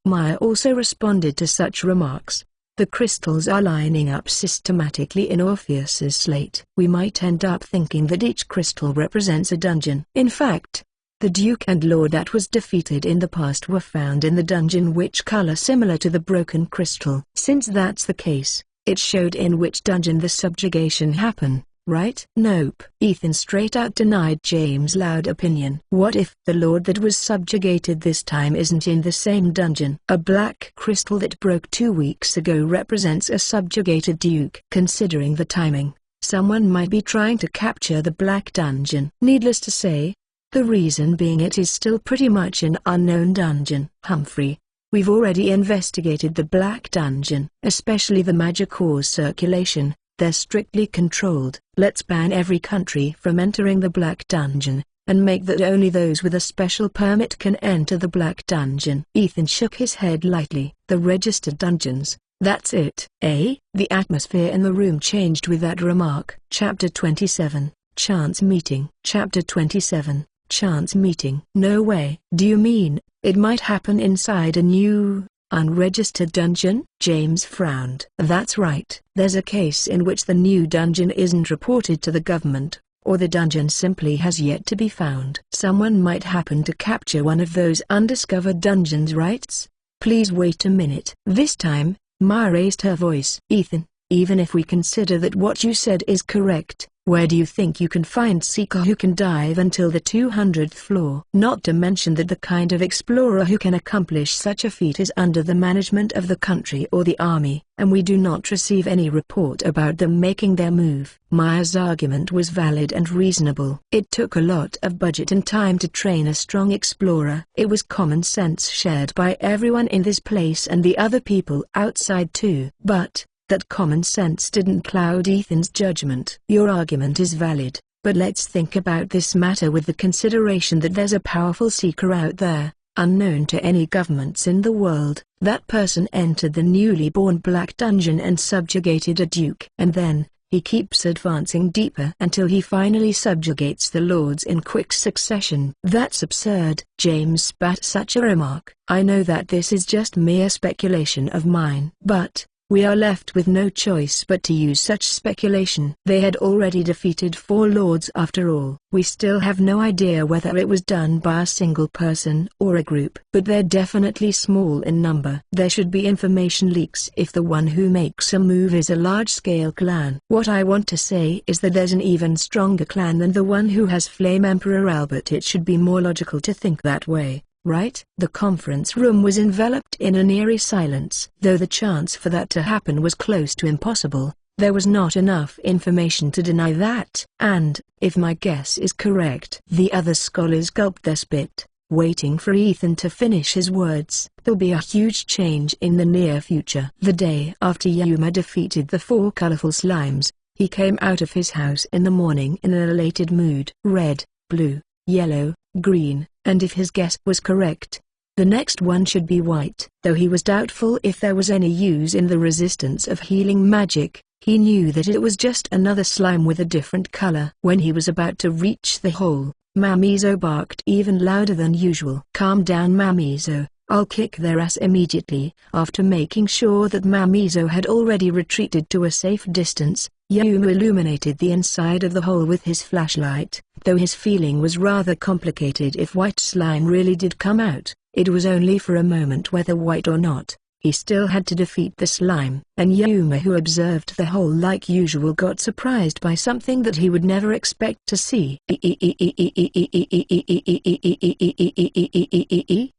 Maya also responded to such remarks. The crystals are lining up systematically in Orpheus's slate. We might end up thinking that each crystal represents a dungeon. In fact, the Duke and Lord that was defeated in the past were found in the dungeon which color similar to the broken crystal. Since that's the case, it showed in which dungeon the subjugation happened, right? Nope. Ethan straight out denied James' loud opinion. What if the Lord that was subjugated this time isn't in the same dungeon? A black crystal that broke 2 weeks ago represents a subjugated Duke. Considering the timing, someone might be trying to capture the black dungeon. Needless to say, the reason being it is still pretty much an unknown dungeon. Humphrey, we've already investigated the Black Dungeon, especially the magic ores circulation. They're strictly controlled. Let's ban every country from entering the Black Dungeon, and make that only those with a special permit can enter the Black Dungeon. Ethan shook his head lightly. The registered dungeons, that's it. The atmosphere in the room changed with that remark. Chapter 27, Chance Meeting. Chapter 27. Chance meeting. No way. Do you mean, it might happen inside a new, unregistered dungeon? James frowned. That's right. There's a case in which the new dungeon isn't reported to the government, or the dungeon simply has yet to be found. Someone might happen to capture one of those undiscovered dungeons, right? Please wait a minute. This time, Maya raised her voice. Ethan, even if we consider that what you said is correct, where do you think you can find seeker who can dive until the 200th floor? Not to mention that the kind of explorer who can accomplish such a feat is under the management of the country or the army, and we do not receive any report about them making their move. Maya's argument was valid and reasonable. It took a lot of budget and time to train a strong explorer. It was common sense shared by everyone in this place and the other people outside too. But that common sense didn't cloud Ethan's judgment. Your argument is valid, but let's think about this matter with the consideration that there's a powerful seeker out there, unknown to any governments in the world. That person entered the newly born Black Dungeon and subjugated a duke. And then, He keeps advancing deeper until he finally subjugates the lords in quick succession. That's absurd. James spat such a remark. I know that this is just mere speculation of mine. But we are left with no choice but to use such speculation. They had already defeated 4 lords after all. We still have no idea whether it was done by a single person or a group. But they're definitely small in number. There should be information leaks if the one who makes a move is a large-scale clan. What I want to say is that there's an even stronger clan than the one who has Flame Emperor Albert. It should be more logical to think that way, right? The conference room was enveloped in an eerie silence. Though the chance for that to happen was close to impossible, there was not enough information to deny that. And, if my guess is correct, the other scholars gulped their spit, waiting for Ethan to finish his words. There'll be a huge change in the near future. The day after Yuma defeated the 4 colorful slimes, he came out of his house in the morning in an elated mood. Red, blue, yellow, green, and if his guess was correct, the next one should be white. Though he was doubtful if there was any use in the resistance of healing magic, he knew that it was just another slime with a different color. When he was about to reach the hole, Mamizo barked even louder than usual. Calm down, Mamizo, I'll kick their ass immediately. After making sure that Mamizo had already retreated to a safe distance, Yuma illuminated the inside of the hole with his flashlight. Though his feeling was rather complicated. If white slime really did come out, it was only for a moment. Whether white or not, he still had to defeat the slime. And Yuma, who observed the hole like usual, got surprised by something that he would never expect to see.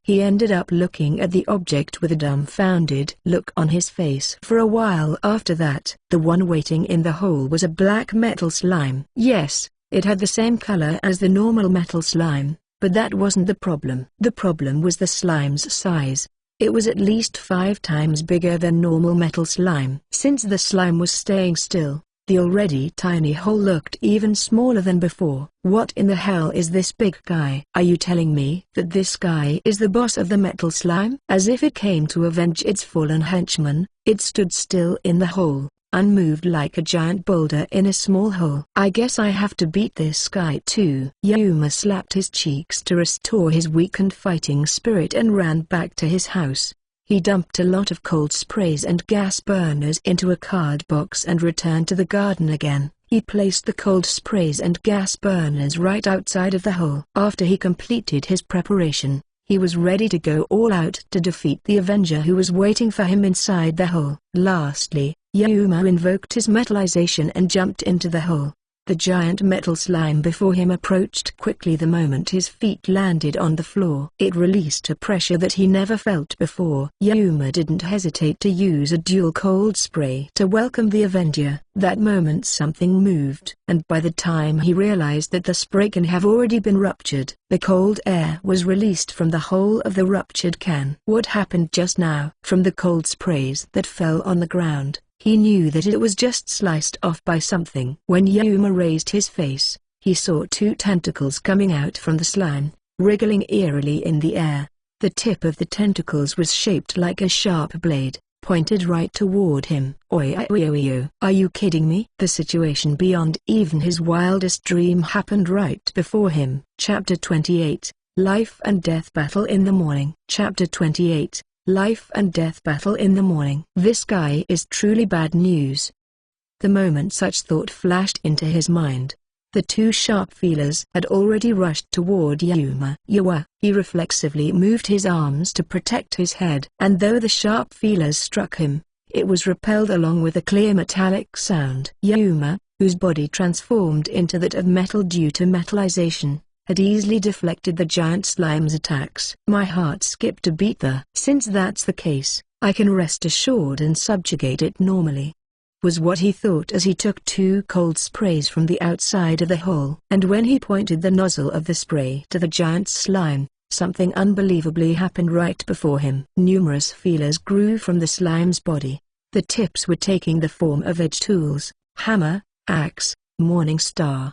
He ended up looking at the object with a dumbfounded look on his face. For a while after that, the one waiting in the hole was a black metal slime. Yes, it had the same color as the normal metal slime, but that wasn't the problem. The problem was the slime's size. It was at least 5 times bigger than normal metal slime. Since the slime was staying still, the already tiny hole looked even smaller than before. What in the hell is this big guy? Are you telling me that this guy is the boss of the metal slime? As if it came to avenge its fallen henchman, it stood still in the hole, unmoved like a giant boulder in a small hole. I guess I have to beat this guy too. Yuma slapped his cheeks to restore his weakened fighting spirit and ran back to his house. He dumped a lot of cold sprays and gas burners into a card box and returned to the garden again. He placed the cold sprays and gas burners right outside of the hole. After he completed his preparation, he was ready to go all out to defeat the Avenger who was waiting for him inside the hole. Lastly, Yuma invoked his metallization and jumped into the hole. The giant metal slime before him approached quickly the moment his feet landed on the floor. It released a pressure that he never felt before. Yuma didn't hesitate to use a dual cold spray to welcome the Avenger. That moment something moved, and by the time he realized that the spray can have already been ruptured, the cold air was released from the hole of the ruptured can. What happened just now? From the cold sprays that fell on the ground, he knew that it was just sliced off by something. When Yuma raised his face, he saw 2 tentacles coming out from the slime, wriggling eerily in the air. The tip of the tentacles was shaped like a sharp blade, pointed right toward him. Oi, are you kidding me? The situation beyond even his wildest dream happened right before him. Chapter 28, Life and Death Battle in the Morning. Chapter 28, Life and Death Battle in the Morning. This guy is truly bad news. The moment such thought flashed into his mind, the 2 sharp feelers had already rushed toward Yuma. He reflexively moved his arms to protect his head, and though the sharp feelers struck him, it was repelled along with a clear metallic sound. Yuma, whose body transformed into that of metal due to metallization, had easily deflected the giant slime's attacks. My heart skipped a beat there. Since that's the case, I can rest assured and subjugate it normally, was what he thought as he took 2 cold sprays from the outside of the hole. And when he pointed the nozzle of the spray to the giant slime, something unbelievably happened right before him. Numerous feelers grew from the slime's body. The tips were taking the form of edge tools, hammer, axe, morning star,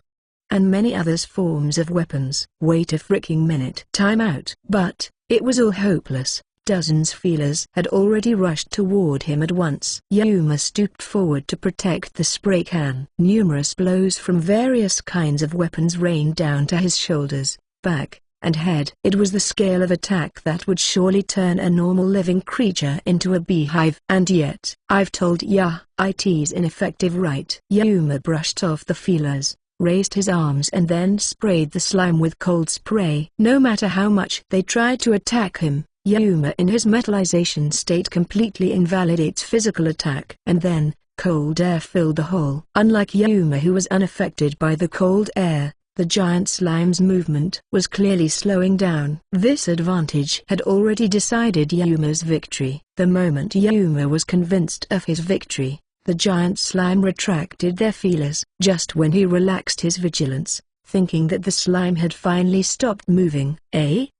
and many others forms of weapons. Wait a freaking minute. Time out. But it was all hopeless. Dozens of feelers had already rushed toward him at once. Yuma stooped forward to protect the spray can. Numerous blows from various kinds of weapons rained down to his shoulders, back, and head. It was the scale of attack that would surely turn a normal living creature into a beehive. And yet, I've told ya, it's ineffective, right? Yuma brushed off the feelers, raised his arms and then sprayed the slime with cold spray. No matter how much they tried to attack him, Yuma in his metallization state completely invalidates physical attack. And then, cold air filled the hole. Unlike Yuma, who was unaffected by the cold air, the giant slime's movement was clearly slowing down. This advantage had already decided Yuma's victory. The moment Yuma was convinced of his victory, the giant slime retracted their feelers. Just when he relaxed his vigilance, thinking that the slime had finally stopped moving,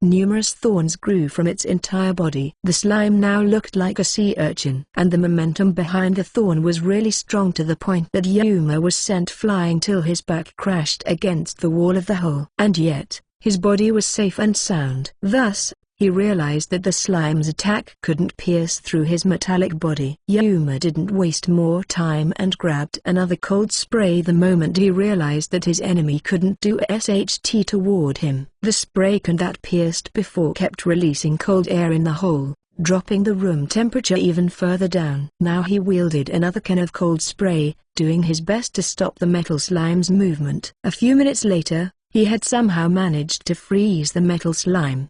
numerous thorns grew from its entire body. The slime now looked like a sea urchin, and the momentum behind the thorn was really strong to the point that Yuma was sent flying till his back crashed against the wall of the hole. And yet, his body was safe and sound. Thus, he realized that the slime's attack couldn't pierce through his metallic body. Yuma didn't waste more time and grabbed another cold spray the moment he realized that his enemy couldn't do SHT toward him. The spray can that pierced before kept releasing cold air in the hole, dropping the room temperature even further down. Now he wielded another can of cold spray, doing his best to stop the metal slime's movement. A few minutes later, he had somehow managed to freeze the metal slime.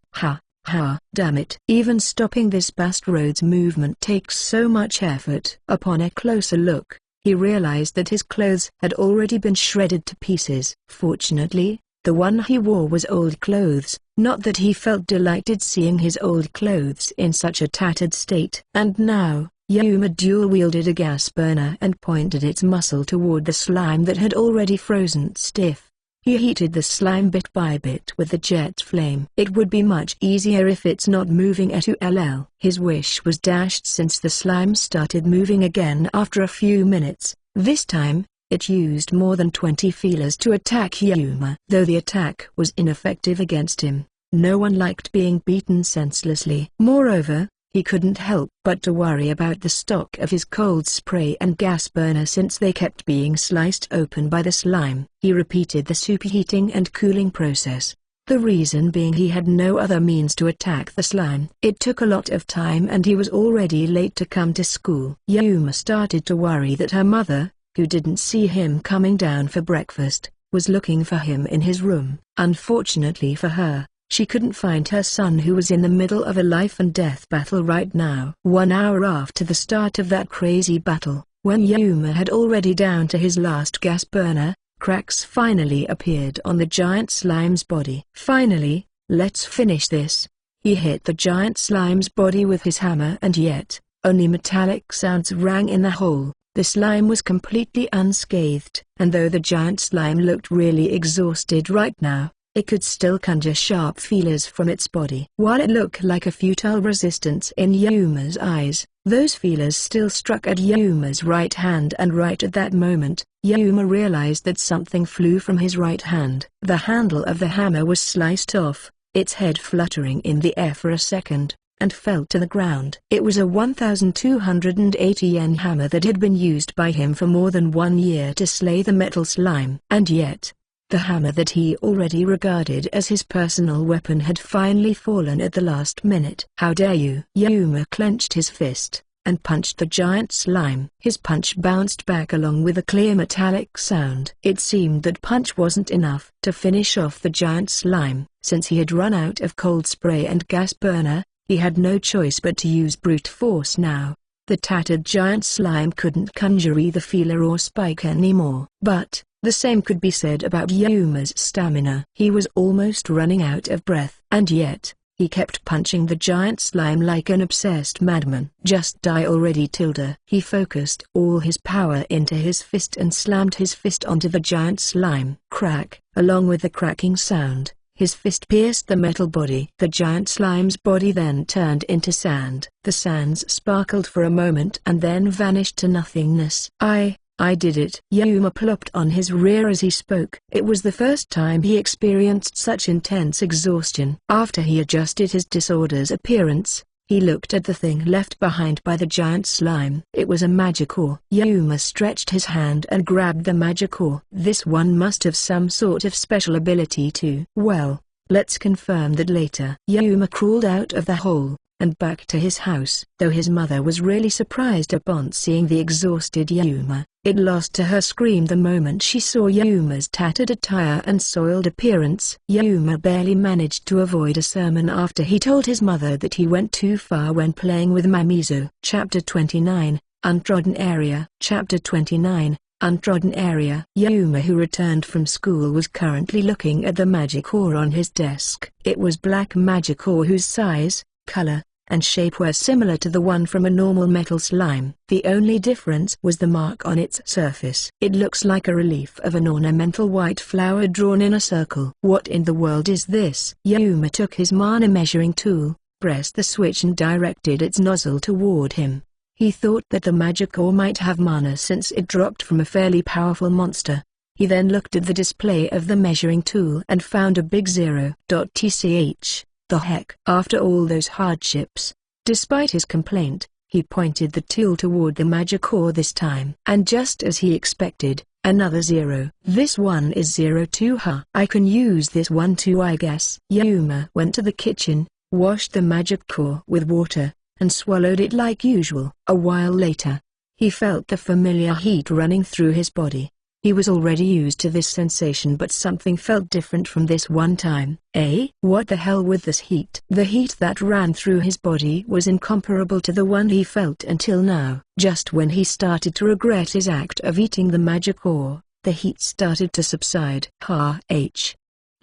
Damn it. Even stopping this Bast Road's movement takes so much effort. Upon a closer look, he realized that his clothes had already been shredded to pieces. Fortunately, the one he wore was old clothes, not that he felt delighted seeing his old clothes in such a tattered state. And now, Yuma dual-wielded a gas burner and pointed its muzzle toward the slime that had already frozen stiff. He heated the slime bit by bit with the jet's flame. It would be much easier if it's not moving at all. His wish was dashed since the slime started moving again after a few minutes. This time, it used more than 20 feelers to attack Yuma. Though the attack was ineffective against him, no one liked being beaten senselessly. Moreover, he couldn't help but to worry about the stock of his cold spray and gas burner since they kept being sliced open by the slime. He repeated the superheating and cooling process, the reason being he had no other means to attack the slime. It took a lot of time and he was already late to come to school. Yuma started to worry that her mother, who didn't see him coming down for breakfast, was looking for him in his room. Unfortunately for her, she couldn't find her son, who was in the middle of a life-and-death battle right now. 1 hour after the start of that crazy battle, when Yuma had already down to his last gas burner, cracks finally appeared on the giant slime's body. Finally, let's finish this. He hit the giant slime's body with his hammer, and yet, only metallic sounds rang in the hole. The slime was completely unscathed, and though the giant slime looked really exhausted right now, it could still conjure sharp feelers from its body. While it looked like a futile resistance in Yuma's eyes, those feelers still struck at Yuma's right hand, and right at that moment, Yuma realized that something flew from his right hand. The handle of the hammer was sliced off, its head fluttering in the air for a second, and fell to the ground. It was a 1,280 yen hammer that had been used by him for more than 1 year to slay the metal slime. And yet, the hammer that he already regarded as his personal weapon had finally fallen at the last minute. How dare you! Yuma clenched his fist, and punched the giant slime. His punch bounced back along with a clear metallic sound. It seemed that punch wasn't enough to finish off the giant slime. Since he had run out of cold spray and gas burner, he had no choice but to use brute force now. The tattered giant slime couldn't conjure either feeler or spike anymore. But the same could be said about Yuma's stamina. He was almost running out of breath, and yet, he kept punching the giant slime like an obsessed madman. Just die already, Tilda. He focused all his power into his fist and slammed his fist onto the giant slime. Crack! Along with the cracking sound, his fist pierced the metal body. The giant slime's body then turned into sand. The sands sparkled for a moment and then vanished to nothingness. I did it. Yuma plopped on his rear as he spoke. It was the first time he experienced such intense exhaustion. After he adjusted his disorder's appearance, He looked at the thing left behind by the giant slime. It was a magic ore. Yuma stretched his hand and grabbed the magic ore. This one must have some sort of special ability too. Well, let's confirm that later. Yuma crawled out of the hole and back to his house. Though his mother was really surprised upon seeing the exhausted Yuma, it lost to her scream the moment she saw Yuma's tattered attire and soiled appearance. Yuma barely managed to avoid a sermon after he told his mother that he went too far when playing with Mamizo. Chapter 29, Untrodden Area. Chapter 29, Untrodden Area. Yuma, who returned from school, was currently looking at the magic ore on his desk. It was black magic ore whose size, color, and shape were similar to the one from a normal metal slime. The only difference was the mark on its surface. It looks like a relief of an ornamental white flower drawn in a circle. What in the world is this? Yuma took his mana measuring tool, pressed the switch and directed its nozzle toward him. He thought that the magic ore might have mana since it dropped from a fairly powerful monster. He then looked at the display of the measuring tool and found a big 0.tch. The heck? After all those hardships, despite his complaint, he pointed the tool toward the magic ore this time. And just as he expected, another 0. This one is 02. I can use this one too, I guess. Yuma went to the kitchen, washed the magic ore with water, and swallowed it like usual. A while later, he felt the familiar heat running through his body. He was already used to this sensation, but something felt different from this one time. What the hell with this heat? The heat that ran through his body was incomparable to the one he felt until now. Just when he started to regret his act of eating the magic ore, the heat started to subside.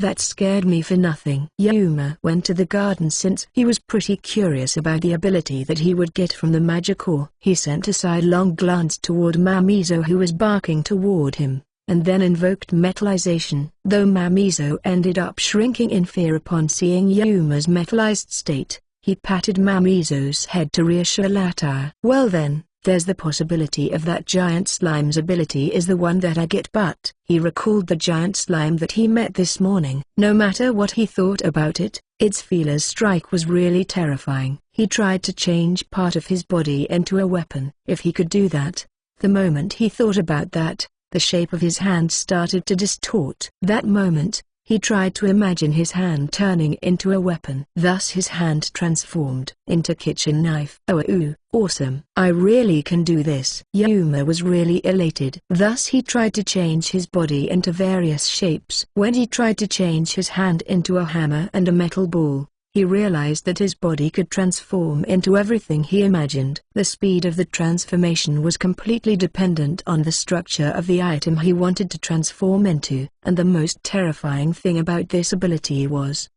That scared me for nothing. Yuma went to the garden since he was pretty curious about the ability that he would get from the magic ore. He sent a sidelong glance toward Mamizo, who was barking toward him, and then invoked metallization. Though Mamizo ended up shrinking in fear upon seeing Yuma's metallized state, he patted Mamizo's head to reassure Latire. Well then, there's the possibility of that giant slime's ability is the one that I get, but he recalled the giant slime that he met this morning. No matter what he thought about it, its feeler's strike was really terrifying. He tried to change part of his body into a weapon. If he could do that, the moment he thought about that, the shape of his hand started to distort. That moment, he tried to imagine his hand turning into a weapon. Thus his hand transformed into kitchen knife. Oh, awesome. I really can do this. Yuma was really elated. Thus he tried to change his body into various shapes. When he tried to change his hand into a hammer and a metal ball, he realized that his body could transform into everything he imagined. The speed of the transformation was completely dependent on the structure of the item he wanted to transform into, and the most terrifying thing about this ability was,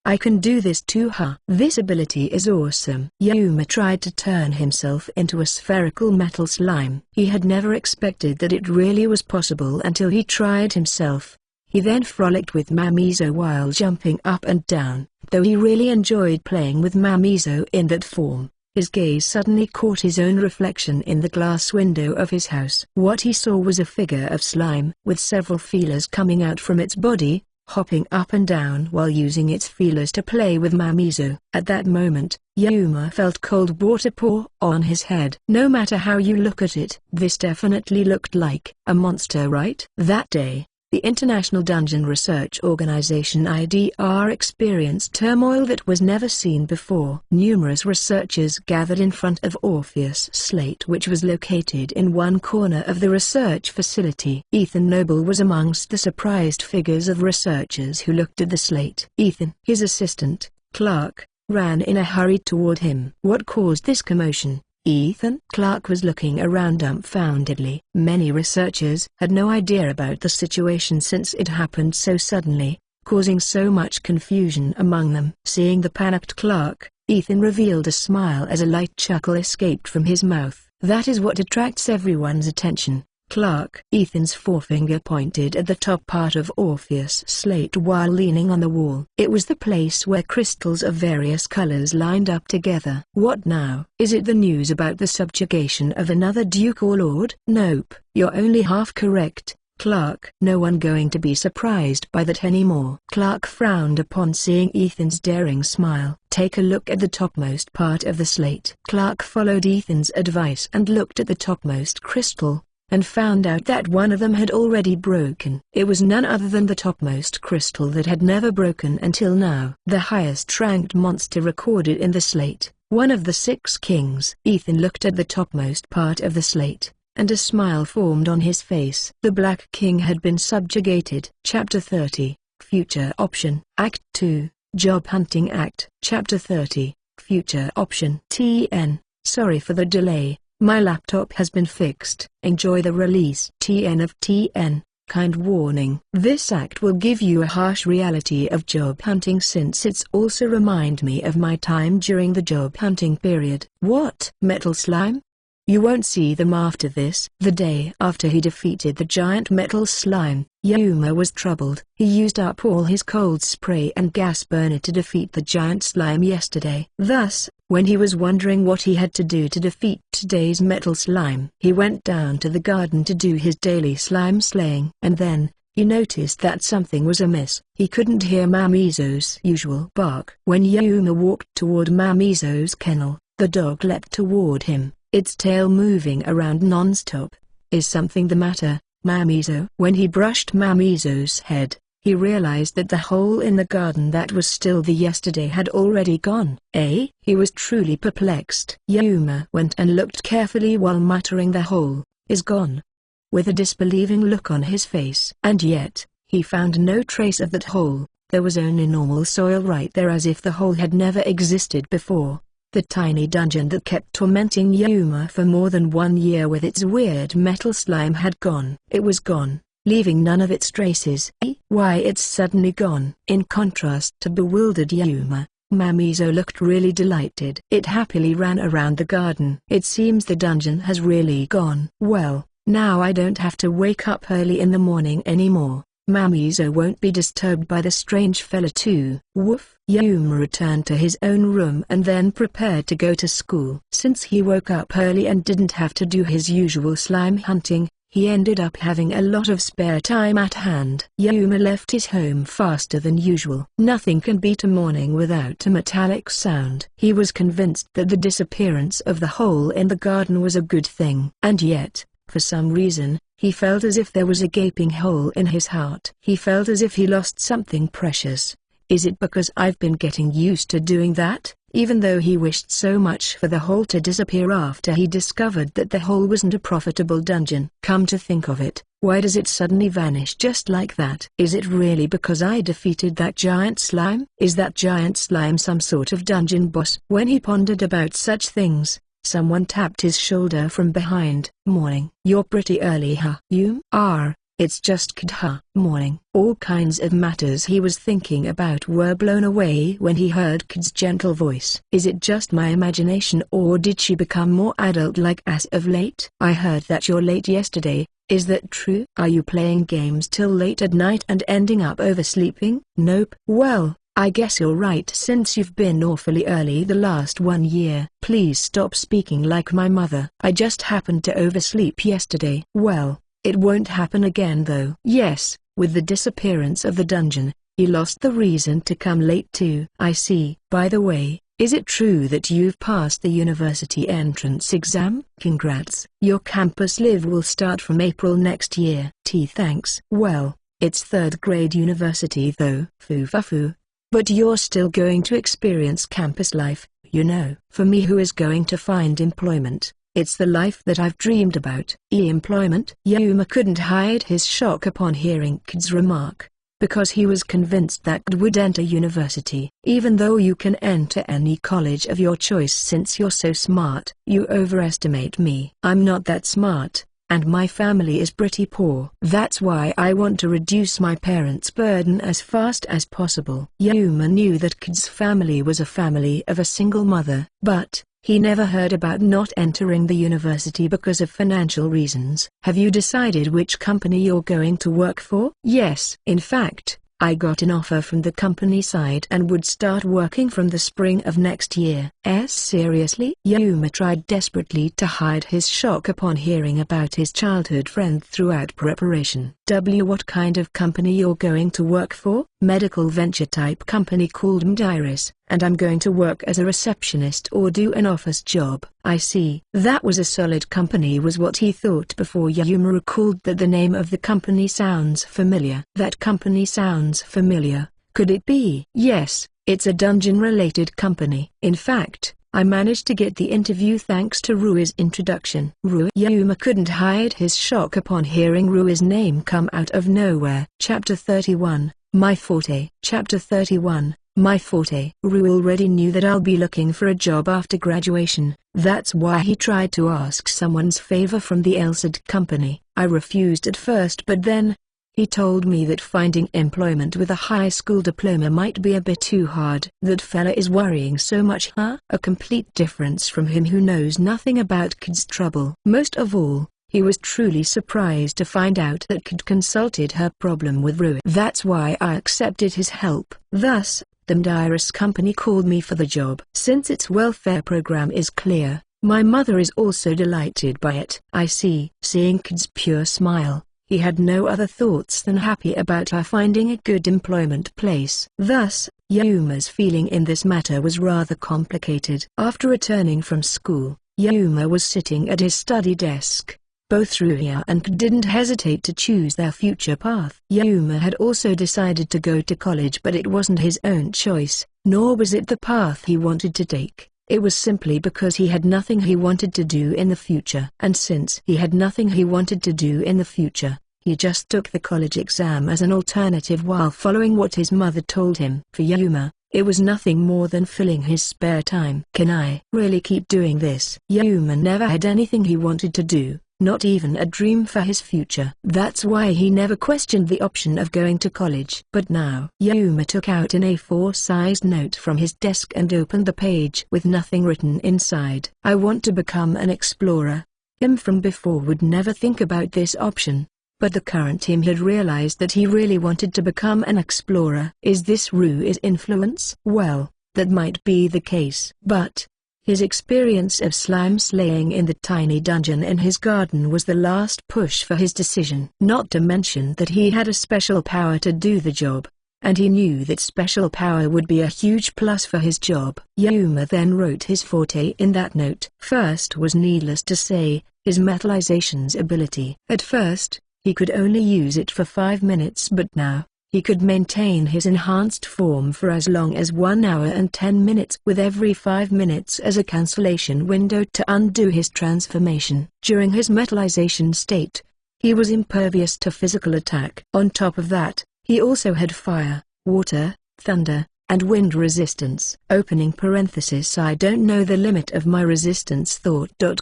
I can do this too, This ability is awesome. Yuma tried to turn himself into a spherical metal slime. He had never expected that it really was possible until he tried himself. He then frolicked with Mamizo while jumping up and down. Though he really enjoyed playing with Mamizo in that form, his gaze suddenly caught his own reflection in the glass window of his house. What he saw was a figure of slime with several feelers coming out from its body, hopping up and down while using its feelers to play with Mamizo. At that moment, Yuma felt cold water pour on his head. No matter how you look at it, this definitely looked like a monster, right? That day, the International Dungeon Research Organization IDR experienced turmoil that was never seen before. Numerous researchers gathered in front of Orpheus Slate, which was located in one corner of the research facility. Ethan Noble was amongst the surprised figures of researchers who looked at the slate. Ethan, his assistant, Clark, ran in a hurry toward him. What caused this commotion? Ethan? Clark was looking around dumbfoundedly. Many researchers had no idea about the situation since it happened so suddenly, causing so much confusion among them. Seeing the panicked Clark, Ethan revealed a smile as a light chuckle escaped from his mouth. That is what attracts everyone's attention. Clark. Ethan's forefinger pointed at the top part of Orpheus Slate while leaning on the wall. It was the place where crystals of various colors lined up together. What now? Is it the news about the subjugation of another duke or lord? Nope, you're only half correct. Clark. No one going to be surprised by that anymore. Clark frowned upon seeing Ethan's daring smile. Take a look at the topmost part of the slate. Clark followed Ethan's advice and looked at the topmost crystal, and found out that one of them had already broken. It was none other than the topmost crystal that had never broken until now. The highest ranked monster recorded in the slate, one of the 6 kings. Ethan looked at the topmost part of the slate, and a smile formed on his face. The Black King had been subjugated. Chapter 30, Future Option. Act 2, Job Hunting Act. Chapter 30, Future Option. TN, sorry for the delay, my laptop has been fixed. Enjoy the release. TN of TN, kind warning. This act will give you a harsh reality of job hunting, since it's also remind me of my time during the job hunting period. What? Metal slime? You won't see them after this. The day after he defeated the giant metal slime, Yuma was troubled. He used up all his cold spray and gas burner to defeat the giant slime yesterday. Thus, when he was wondering what he had to do to defeat today's metal slime, he went down to the garden to do his daily slime slaying. And then, he noticed that something was amiss. He couldn't hear Mamizo's usual bark. When Yuma walked toward Mamizo's kennel, the dog leapt toward him, its tail moving around non-stop. Is something the matter, Mamizo? When he brushed Mamizo's head, he realized that the hole in the garden that was still the yesterday had already gone. He was truly perplexed. Yuma went and looked carefully while muttering, the hole is gone, with a disbelieving look on his face. And yet, he found no trace of that hole. There was only normal soil right there, as if the hole had never existed before. The tiny dungeon that kept tormenting Yuma for more than 1 year with its weird metal slime had gone. It was gone, leaving none of its traces. Why, it's suddenly gone. In contrast to bewildered Yuma, Mamizo looked really delighted. It happily ran around the garden. It seems the dungeon has really gone. Well, now I don't have to wake up early in the morning anymore. Mamizo won't be disturbed by the strange fella too. Woof. Yuma returned to his own room and then prepared to go to school. Since he woke up early and didn't have to do his usual slime hunting, he ended up having a lot of spare time at hand. Yuma left his home faster than usual. Nothing can beat a morning without a metallic sound. He was convinced that the disappearance of the hole in the garden was a good thing. And yet, for some reason, he felt as if there was a gaping hole in his heart. He felt as if he lost something precious. Is it because I've been getting used to doing that? Even though he wished so much for the hole to disappear after he discovered that the hole wasn't a profitable dungeon. Come to think of it, why does it suddenly vanish just like that? Is it really because I defeated that giant slime? Is that giant slime some sort of dungeon boss? When he pondered about such things, someone tapped his shoulder from behind. Morning. You're pretty early, huh? You are. It's just kid, huh? Morning. All kinds of matters he was thinking about were blown away when he heard Kid's gentle voice. Is it just my imagination, or did she become more adult-like as of late? I heard that you're late yesterday. Is that true? Are you playing games till late at night and ending up oversleeping? Nope. Well, I guess you're right, since you've been awfully early the last 1 year. Please stop speaking like my mother. I just happened to oversleep yesterday. Well, it won't happen again though. Yes, with the disappearance of the dungeon, he lost the reason to come late too. I see. By the way, is it true that you've passed the university entrance exam? Congrats. Your campus live will start from April next year. Thanks. Well, it's 3rd grade university though. Foo. But you're still going to experience campus life, you know. For me, who is going to find employment, it's the life that I've dreamed about. Employment? Yuma couldn't hide his shock upon hearing Kid's remark, because he was convinced that Kid would enter university. Even though you can enter any college of your choice since you're so smart. You overestimate me. I'm not that smart, and my family is pretty poor. That's why I want to reduce my parents' burden as fast as possible. Yuma knew that Kid's family was a family of a single mother, but he never heard about not entering the university because of financial reasons. Have you decided which company you're going to work for? Yes. In fact, I got an offer from the company side and would start working from the spring of next year. Seriously? Yuma tried desperately to hide his shock upon hearing about his childhood friend throughout preparation. What kind of company you're going to work for? Medical venture type company called Mdiris, and I'm going to work as a receptionist or do an office job. I see. That was a solid company was what he thought before Yuma recalled that the name of the company sounds familiar. That company sounds familiar. Could it be? Yes, it's a dungeon-related company. In fact, I managed to get the interview thanks to Rui's introduction. Rui. Yuma couldn't hide his shock upon hearing Rui's name come out of nowhere. Chapter 31, My Forte. Chapter 31, My Forte. Rui already knew that I'll be looking for a job after graduation. That's why he tried to ask someone's favor from the LSAD company. I refused at first, but then he told me that finding employment with a high school diploma might be a bit too hard. That fella is worrying so much, huh? A complete difference from him who knows nothing about Kid's trouble. Most of all, he was truly surprised to find out that Kid consulted her problem with Rui. That's why I accepted his help. Thus, the Mdiris company called me for the job. Since its welfare program is clear, my mother is also delighted by it. I see. Seeing Kid's pure smile, he had no other thoughts than happy about her finding a good employment place. Thus, Yuma's feeling in this matter was rather complicated. After returning from school, Yuma was sitting at his study desk. Both Ruia and K didn't hesitate to choose their future path. Yuma had also decided to go to college, but it wasn't his own choice, nor was it the path he wanted to take. It was simply because he had nothing he wanted to do in the future. And since he had nothing he wanted to do in the future, he just took the college exam as an alternative while following what his mother told him. For Yuma, it was nothing more than filling his spare time. Can I really keep doing this? Yuma never had anything he wanted to do, not even a dream for his future. That's why he never questioned the option of going to college. But now, Yuma took out an A4-sized note from his desk and opened the page with nothing written inside. I want to become an explorer. Him from before would never think about this option, but the current him had realized that he really wanted to become an explorer. Is this Rui's influence? Well, that might be the case. But his experience of slime slaying in the tiny dungeon in his garden was the last push for his decision. Not to mention that he had a special power to do the job, and he knew that special power would be a huge plus for his job. Yuma then wrote his forte in that note. First was, needless to say, his metalization's ability. At first, he could only use it for 5 minutes, but now he could maintain his enhanced form for as long as 1 hour and 10 minutes, with every 5 minutes as a cancellation window to undo his transformation. During his metalization state, he was impervious to physical attack. On top of that, he also had fire, water, thunder, and wind resistance. Opening parenthesis. I don't know the limit of my resistance.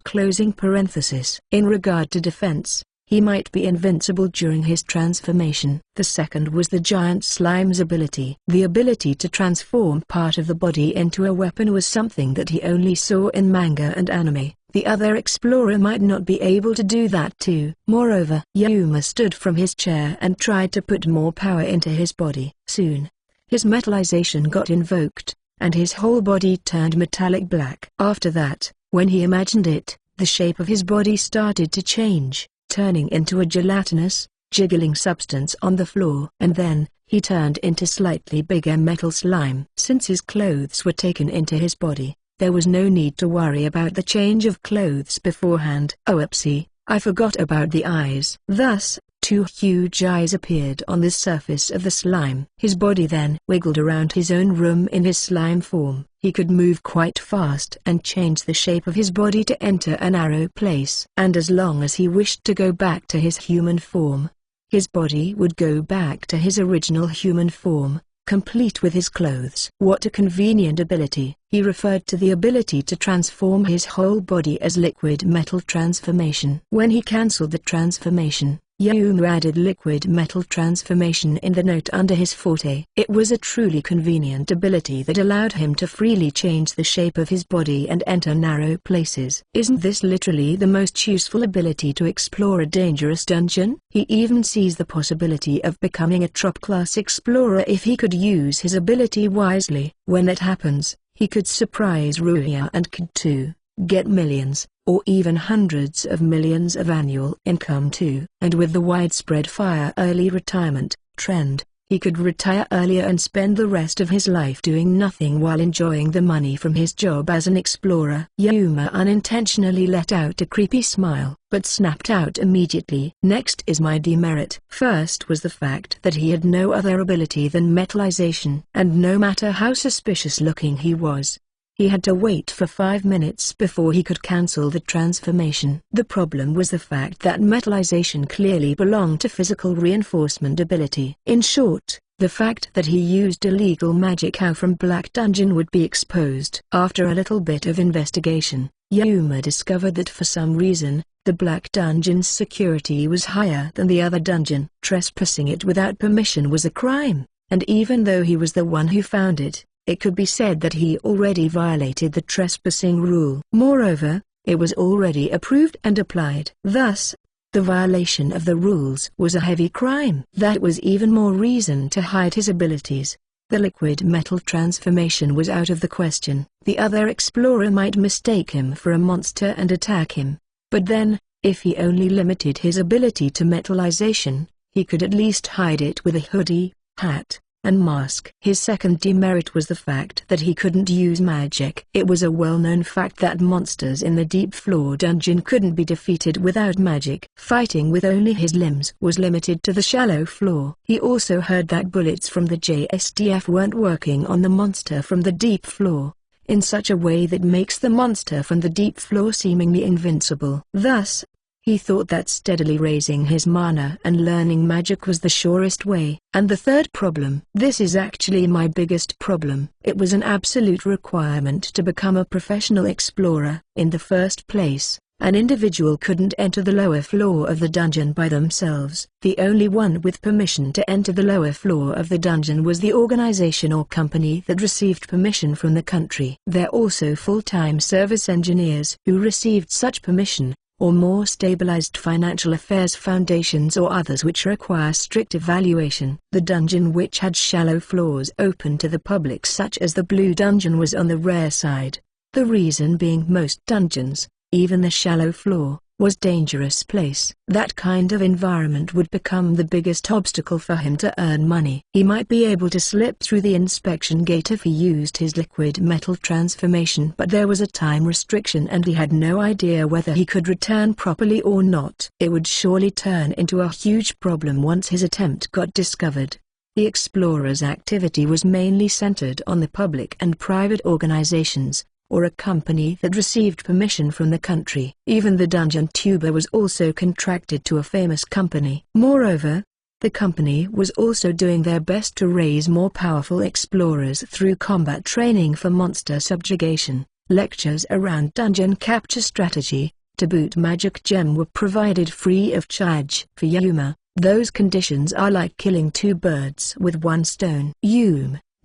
Closing parenthesis. In regard to defense, he might be invincible during his transformation. The second was the giant slime's ability. The ability to transform part of the body into a weapon was something that he only saw in manga and anime. The other explorer might not be able to do that too. Moreover, Yuma stood from his chair and tried to put more power into his body. Soon, his metalization got invoked, and his whole body turned metallic black. After that, when he imagined it, the shape of his body started to change, turning into a gelatinous, jiggling substance on the floor. And then, he turned into slightly bigger metal slime. Since his clothes were taken into his body, there was no need to worry about the change of clothes beforehand. Oh, oopsie, I forgot about the eyes. Thus, 2 huge eyes appeared on the surface of the slime. His body then wiggled around his own room in his slime form. He could move quite fast and change the shape of his body to enter a narrow place. And as long as he wished to go back to his human form, his body would go back to his original human form, complete with his clothes. What a convenient ability. He referred to the ability to transform his whole body as liquid metal transformation. When he cancelled the transformation, Yuma added liquid metal transformation in the note under his forte. It was a truly convenient ability that allowed him to freely change the shape of his body and enter narrow places. Isn't this literally the most useful ability to explore a dangerous dungeon? He even sees the possibility of becoming a top-class explorer if he could use his ability wisely. When that happens, he could surprise Ruya and Kid too, get millions, or even hundreds of millions of annual income too. And with the widespread FIRE early retirement trend, he could retire earlier and spend the rest of his life doing nothing while enjoying the money from his job as an explorer. Yuma unintentionally let out a creepy smile, but snapped out immediately. Next is my demerit. First was the fact that he had no other ability than metallization. And no matter how suspicious looking he was, he had to wait for 5 minutes before he could cancel the transformation. The problem was the fact that metallization clearly belonged to physical reinforcement ability. In short, the fact that he used illegal magic out from Black Dungeon would be exposed. After a little bit of investigation, Yuma discovered that for some reason, the Black Dungeon's security was higher than the other dungeon. Trespassing it without permission was a crime, and even though he was the one who found it, it could be said that he already violated the trespassing rule. Moreover, it was already approved and applied. Thus, the violation of the rules was a heavy crime. That was even more reason to hide his abilities. The liquid metal transformation was out of the question. The other explorer might mistake him for a monster and attack him. But then, if he only limited his ability to metallization, he could at least hide it with a hoodie, hat, and mask. His second demerit was the fact that he couldn't use magic. It was a well-known fact that monsters in the deep floor dungeon couldn't be defeated without magic. Fighting with only his limbs was limited to the shallow floor. He also heard that bullets from the JSDF weren't working on the monster from the deep floor, in such a way that makes the monster from the deep floor seemingly invincible. Thus, he thought that steadily raising his mana and learning magic was the surest way. And the third problem. This is actually my biggest problem. It was an absolute requirement to become a professional explorer. In the first place, an individual couldn't enter the lower floor of the dungeon by themselves. The only one with permission to enter the lower floor of the dungeon was the organization or company that received permission from the country. There are also full-time service engineers who received such permission, or more stabilized financial affairs foundations or others which require strict evaluation. The dungeon which had shallow floors open to the public such as the Blue Dungeon was on the rare side. The reason being most dungeons, even the shallow floor, was dangerous place. That kind of environment would become the biggest obstacle for him to earn money. He might be able to slip through the inspection gate if he used his liquid metal transformation, but there was a time restriction and he had no idea whether he could return properly or not. It would surely turn into a huge problem once his attempt got discovered. The explorer's activity was mainly centered on the public and private organizations, or a company that received permission from the country. Even the dungeon tuber was also contracted to a famous company. Moreover, the company was also doing their best to raise more powerful explorers through combat training for monster subjugation, lectures around dungeon capture strategy. To boot, magic gem were provided free of charge. For Yuma, those conditions are like killing two birds with one stone.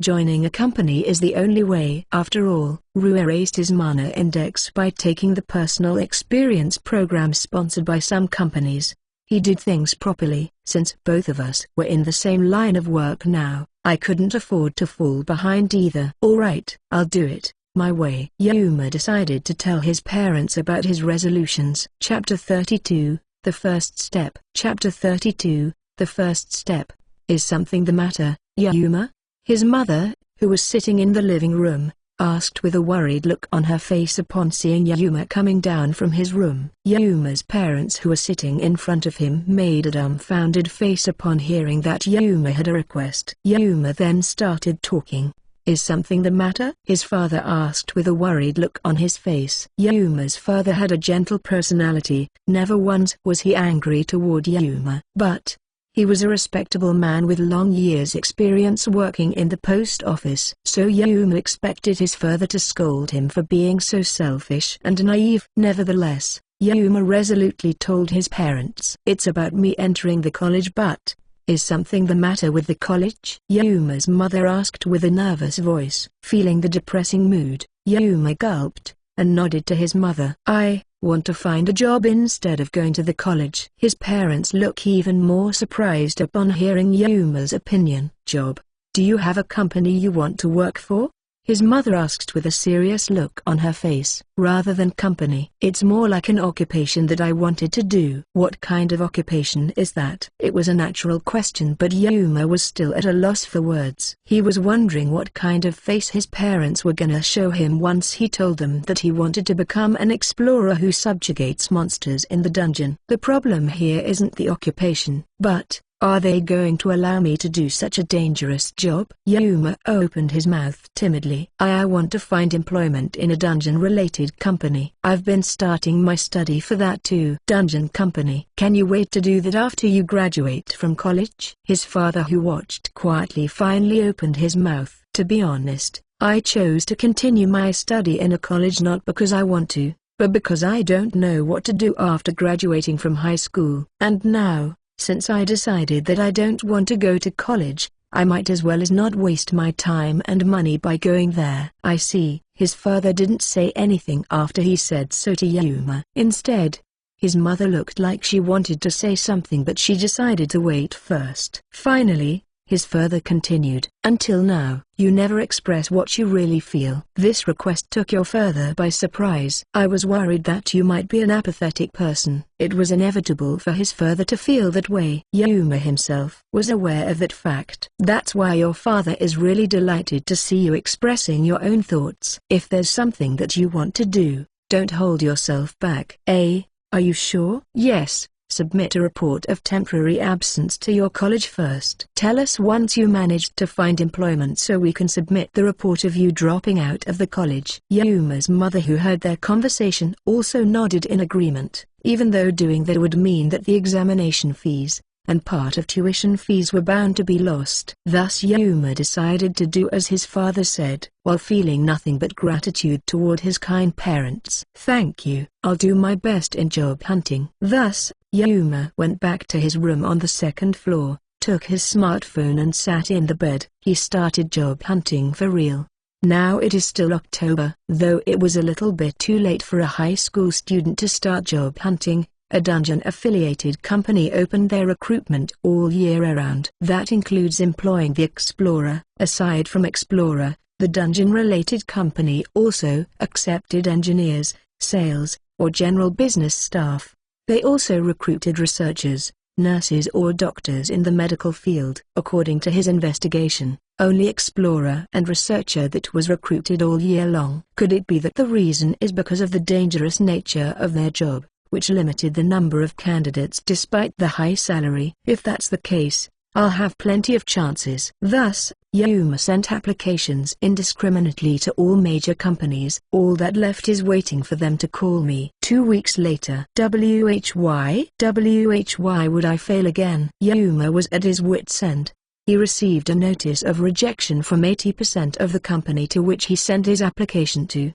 Joining a company is the only way. After all, Rua raised his mana index by taking the personal experience program sponsored by some companies. He did things properly. Since both of us were in the same line of work now, I couldn't afford to fall behind either. Alright, I'll do it my way. Yuma decided to tell his parents about his resolutions. Chapter 32, The First Step. Chapter 32, The First Step. Is something the matter, Yuma? His mother, who was sitting in the living room, asked with a worried look on her face upon seeing Yuma coming down from his room. Yuma's parents, who were sitting in front of him, made a dumbfounded face upon hearing that Yuma had a request. Yuma then started talking. Is something the matter? His father asked with a worried look on his face. Yuma's father had a gentle personality. Never once was he angry toward Yuma. But he was a respectable man with long years' experience working in the post office. So Yuma expected his father to scold him for being so selfish and naive. Nevertheless, Yuma resolutely told his parents. "It's about me entering the college, but is something the matter with the college?" Yuma's mother asked with a nervous voice. Feeling the depressing mood, Yuma gulped, and nodded to his mother. "I want to find a job instead of going to the college." His parents look even more surprised upon hearing Yuma's opinion. "Job? Do you have a company you want to work for?" his mother asked with a serious look on her face. "Rather than company. It's more like an occupation that I wanted to do." "What kind of occupation is that?" It was a natural question, but Yuma was still at a loss for words. He was wondering what kind of face his parents were gonna show him once he told them that he wanted to become an explorer who subjugates monsters in the dungeon. "The problem here isn't the occupation, but are they going to allow me to do such a dangerous job?" Yuma opened his mouth timidly. I want to find employment in a dungeon-related company. I've been starting my study for that too." "Dungeon company? Can you wait to do that after you graduate from college?" His father, who watched quietly, finally opened his mouth. "To be honest, I chose to continue my study in a college not because I want to, but because I don't know what to do after graduating from high school. And now, since I decided that I don't want to go to college, I might as well as not waste my time and money by going there." "I see." His father didn't say anything after he said so to Yuma. Instead, his mother looked like she wanted to say something, but she decided to wait first. Finally, his father continued, "Until now, you never express what you really feel." This request took your father by surprise. "I was worried that you might be an apathetic person." It was inevitable for his father to feel that way. Yuma himself was aware of that fact. "That's why your father is really delighted to see you expressing your own thoughts. If there's something that you want to do, don't hold yourself back." Are you sure?" "Yes. Submit a report of temporary absence to your college first. Tell us once you managed to find employment so we can submit the report of you dropping out of the college." Yuma's mother, who heard their conversation, also nodded in agreement, even though doing that would mean that the examination fees and part of tuition fees were bound to be lost. Thus Yuma decided to do as his father said, while feeling nothing but gratitude toward his kind parents. "Thank you. I'll do my best in job hunting." Thus, Yuma went back to his room on the second floor, took his smartphone and sat in the bed. He started job hunting for real. Now it is still October. Though it was a little bit too late for a high school student to start job hunting, a dungeon-affiliated company opened their recruitment all year around. That includes employing the explorer. Aside from explorer, the dungeon-related company also accepted engineers, sales, or general business staff. They also recruited researchers, nurses or doctors in the medical field. According to his investigation, only explorer and researcher that was recruited all year long. Could it be that the reason is because of the dangerous nature of their job, which limited the number of candidates despite the high salary? If that's the case, I'll have plenty of chances. Thus, Yuma sent applications indiscriminately to all major companies. All that left is waiting for them to call me. 2 weeks later. Why would I fail again? Yuma was at his wit's end. He received a notice of rejection from 80% of the company to which he sent his application to.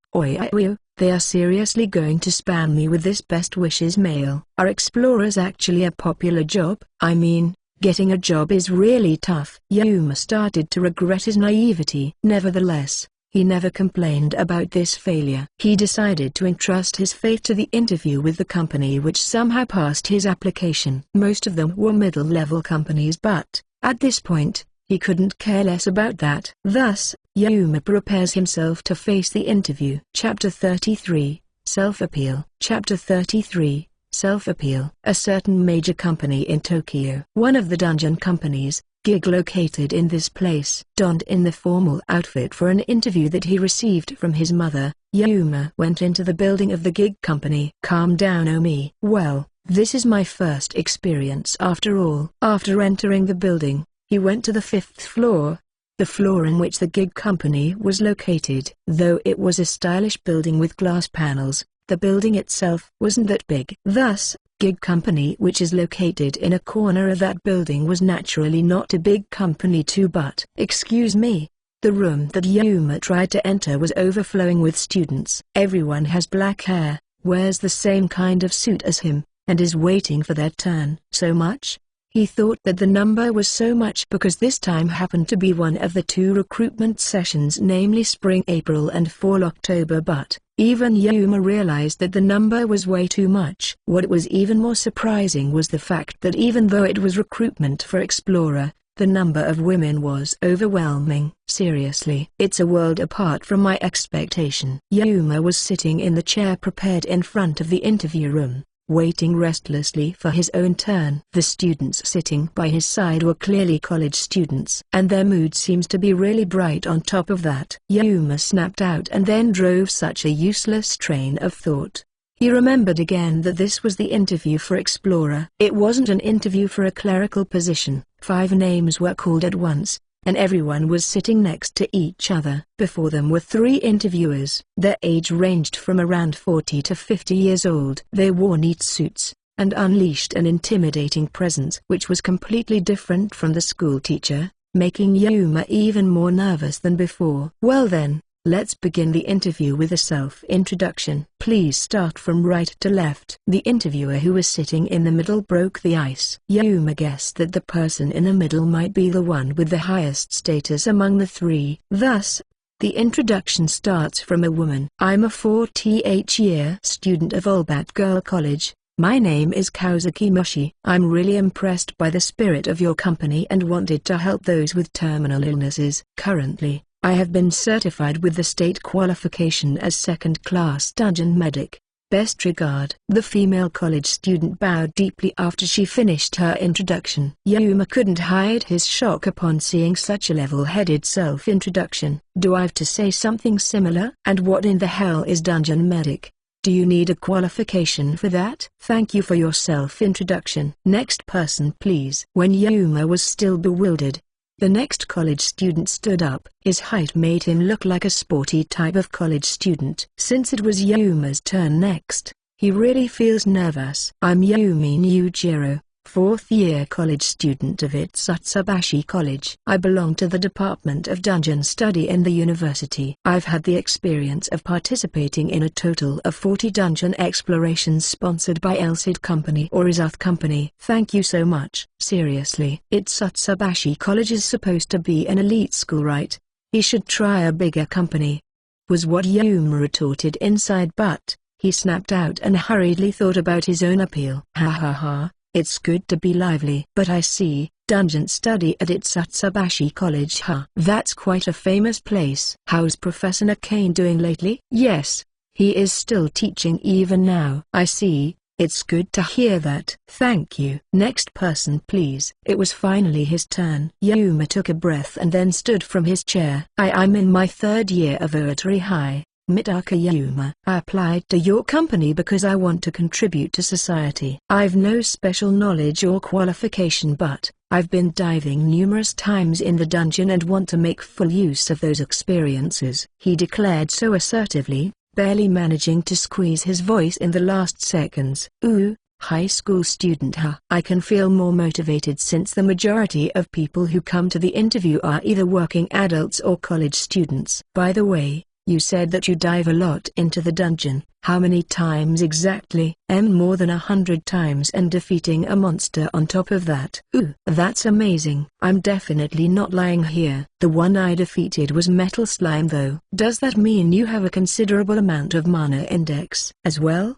They are seriously going to spam me with this best wishes mail. Are explorers actually a popular job? I mean, getting a job is really tough. Yuma started to regret his naivety. Nevertheless, he never complained about this failure. He decided to entrust his fate to the interview with the company which somehow passed his application. Most of them were middle-level companies, but at this point, he couldn't care less about that. Thus, Yuma prepares himself to face the interview. Chapter 33, Self-Appeal. Chapter 33, Self-Appeal. A certain major company in Tokyo. One of the dungeon companies, GIG, located in this place, donned in the formal outfit for an interview that he received from his mother. Yuma went into the building of the GIG company. Calm down, Omi. Well, this is my first experience after all. After entering the building, he went to the 5th floor, the floor in which the GIG company was located. Though it was a stylish building with glass panels, the building itself wasn't that big. Thus, GIG company, which is located in a corner of that building, was naturally not a big company too. But, excuse me, the room that Yuma tried to enter was overflowing with students. Everyone has black hair, wears the same kind of suit as him, and is waiting for their turn. So much? He thought that the number was so much because this time happened to be one of the 2 recruitment sessions, namely Spring April and Fall October, but even Yuma realized that the number was way too much. What was even more surprising was the fact that even though it was recruitment for Explorer, the number of women was overwhelming. Seriously, it's a world apart from my expectation. Yuma was sitting in the chair prepared in front of the interview room, waiting restlessly for his own turn. The students sitting by his side were clearly college students, and their mood seems to be really bright on top of that. Yuma snapped out and then drove such a useless train of thought. He remembered again that this was the interview for Explorer. It wasn't an interview for a clerical position. 5 names were called at once, and everyone was sitting next to each other. Before them were 3 interviewers. Their age ranged from around 40 to 50 years old. They wore neat suits, and unleashed an intimidating presence which was completely different from the school teacher, making Yuma even more nervous than before. Well then, let's begin the interview with a self-introduction. Please start from right to left. The interviewer who was sitting in the middle broke the ice. Yuma guessed that the person in the middle might be the one with the highest status among the 3. Thus, the introduction starts from a woman. I'm a 4th year student of Olbat Girl College. My name is Kazuki Moshi. I'm really impressed by the spirit of your company and wanted to help those with terminal illnesses. Currently, I have been certified with the state qualification as second-class dungeon medic. Best regard. The female college student bowed deeply after she finished her introduction. Yuma couldn't hide his shock upon seeing such a level-headed self-introduction. Do I have to say something similar? And what in the hell is dungeon medic? Do you need a qualification for that? Thank you for your self-introduction. Next person please. When Yuma was still bewildered, the next college student stood up. His height made him look like a sporty type of college student. Since it was Yuma's turn next, he really feels nervous. I'm Yumi Nujiro, 4th-year college student of Itsutsubashi College. I belong to the Department of Dungeon Study in the university. I've had the experience of participating in a total of 40 dungeon explorations sponsored by Elsid Company or Izuth Company. Thank you so much. Seriously, Itsutsubashi College is supposed to be an elite school, right? He should try a bigger company, was what Yuma retorted inside, but he snapped out and hurriedly thought about his own appeal. Ha ha ha. It's good to be lively. But I see, dungeon study at Itsutsubashi College, huh? That's quite a famous place. How's Professor Nakane doing lately? Yes, he is still teaching even now. I see, it's good to hear that. Thank you. Next person please. It was finally his turn. Yuma took a breath and then stood from his chair. I'm in my 3rd year of Otori High. Mitaka Yuma. I applied to your company because I want to contribute to society. I've no special knowledge or qualification, but I've been diving numerous times in the dungeon and want to make full use of those experiences, he declared so assertively, barely managing to squeeze his voice in the last seconds. Ooh, high school student, huh? I can feel more motivated since the majority of people who come to the interview are either working adults or college students. By the way, you said that you dive a lot into the dungeon. How many times exactly? More than 100 times, and defeating a monster on top of that. Ooh, that's amazing. I'm definitely not lying here. The one I defeated was Metal Slime though. Does that mean you have a considerable amount of mana index as well?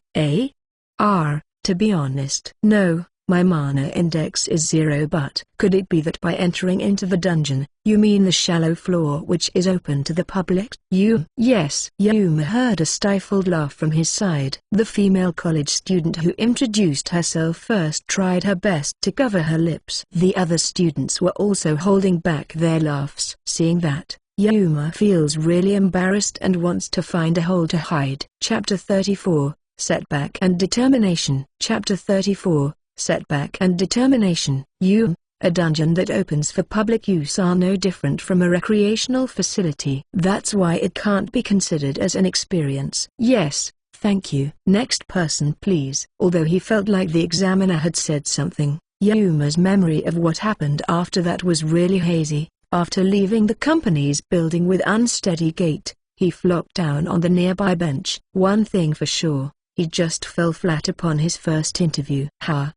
To be honest, no. My mana index is 0, but could it be that by entering into the dungeon, you mean the shallow floor which is open to the public? Yes. Yuma heard a stifled laugh from his side. The female college student who introduced herself first tried her best to cover her lips. The other students were also holding back their laughs. Seeing that, Yuma feels really embarrassed and wants to find a hole to hide. Chapter 34, Setback and Determination. Chapter 34, Setback and Determination. A dungeon that opens for public use are no different from a recreational facility. That's why it can't be considered as an experience. Yes, thank you. Next person please. Although he felt like the examiner had said something, Yuma's memory of what happened after that was really hazy. After leaving the company's building with unsteady gait, he flopped down on the nearby bench. One thing for sure, he just fell flat upon his first interview.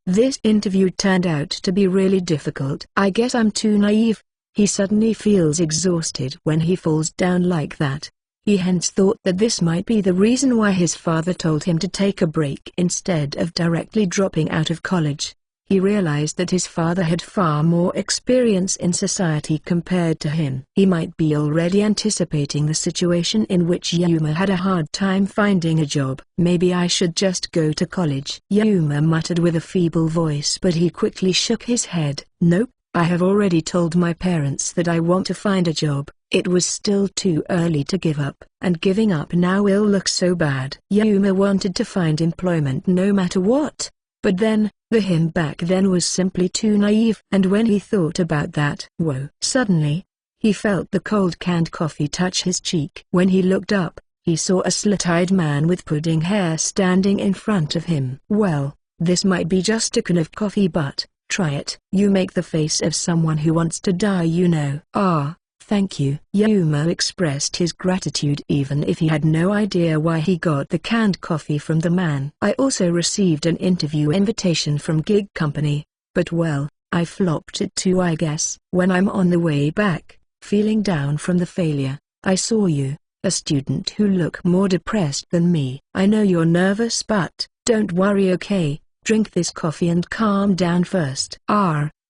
This interview turned out to be really difficult. I guess I'm too naive. He suddenly feels exhausted when he falls down like that. He hence thought that this might be the reason why his father told him to take a break instead of directly dropping out of college. He realized that his father had far more experience in society compared to him. He might be already anticipating the situation in which Yuma had a hard time finding a job. Maybe I should just go to college, Yuma muttered with a feeble voice, but he quickly shook his head. Nope, I have already told my parents that I want to find a job. It was still too early to give up, and giving up now will look so bad. Yuma wanted to find employment no matter what. But then, the him back then was simply too naive. And when he thought about that, suddenly, he felt the cold canned coffee touch his cheek. When he looked up, he saw a slit-eyed man with pudding hair standing in front of him. Well, this might be just a can of coffee, but, try it. You make the face of someone who wants to die, you know. Ah. Thank you. Yuma expressed his gratitude even if he had no idea why he got the canned coffee from the man. I also received an interview invitation from Gig Company, but well, I flopped it too, I guess. When I'm on the way back, feeling down from the failure, I saw you, a student who looked more depressed than me. I know you're nervous, but don't worry, okay? Drink this coffee and calm down first.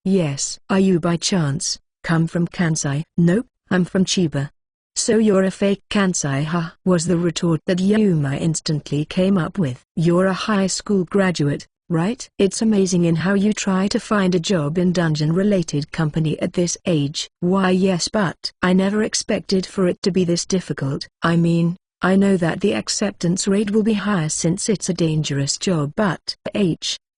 Yes. Are you by chance come from Kansai? Nope, I'm from Chiba. So you're a fake Kansai, huh? Was the retort that Yuma instantly came up with. You're a high school graduate, right? It's amazing in how you try to find a job in dungeon-related company at this age. Why yes, but I never expected for it to be this difficult. I mean, I know that the acceptance rate will be higher since it's a dangerous job, but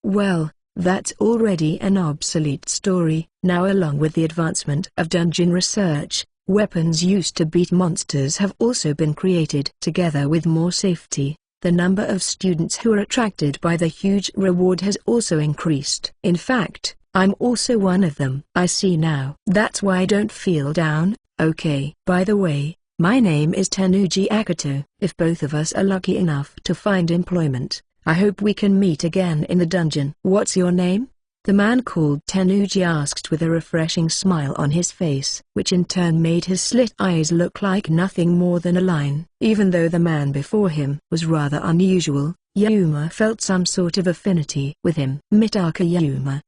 well, that's already an obsolete story. Now, along with the advancement of dungeon research, weapons used to beat monsters have also been created. Together with more safety, the number of students who are attracted by the huge reward has also increased. In fact, I'm also one of them. I see now. That's why don't feel down, okay? By the way, my name is Tenuji Akato. If both of us are lucky enough to find employment, I hope we can meet again in the dungeon. What's your name? The man called Tenuji asked with a refreshing smile on his face, which in turn made his slit eyes look like nothing more than a line. Even though the man before him was rather unusual, Yuma felt some sort of affinity with him. Mitaka Yuma.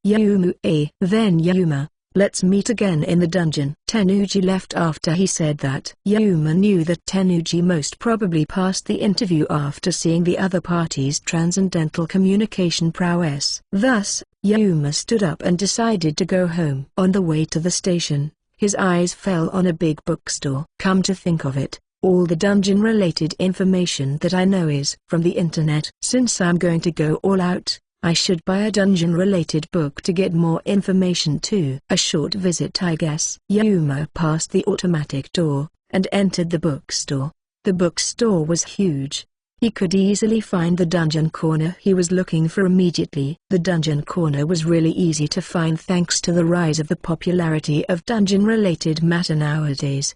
Then Yuma, let's meet again in the dungeon. Tenuji left after he said that. Yuma knew that Tenuji most probably passed the interview after seeing the other party's transcendental communication prowess. Thus, Yuma stood up and decided to go home. On the way to the station, his eyes fell on a big bookstore. Come to think of it, all the dungeon-related information that I know is from the internet. Since I'm going to go all out, I should buy a dungeon-related book to get more information too. A short visit, I guess. Yuma passed the automatic door, and entered the bookstore. The bookstore was huge. He could easily find the dungeon corner he was looking for immediately. The dungeon corner was really easy to find thanks to the rise of the popularity of dungeon-related matter nowadays.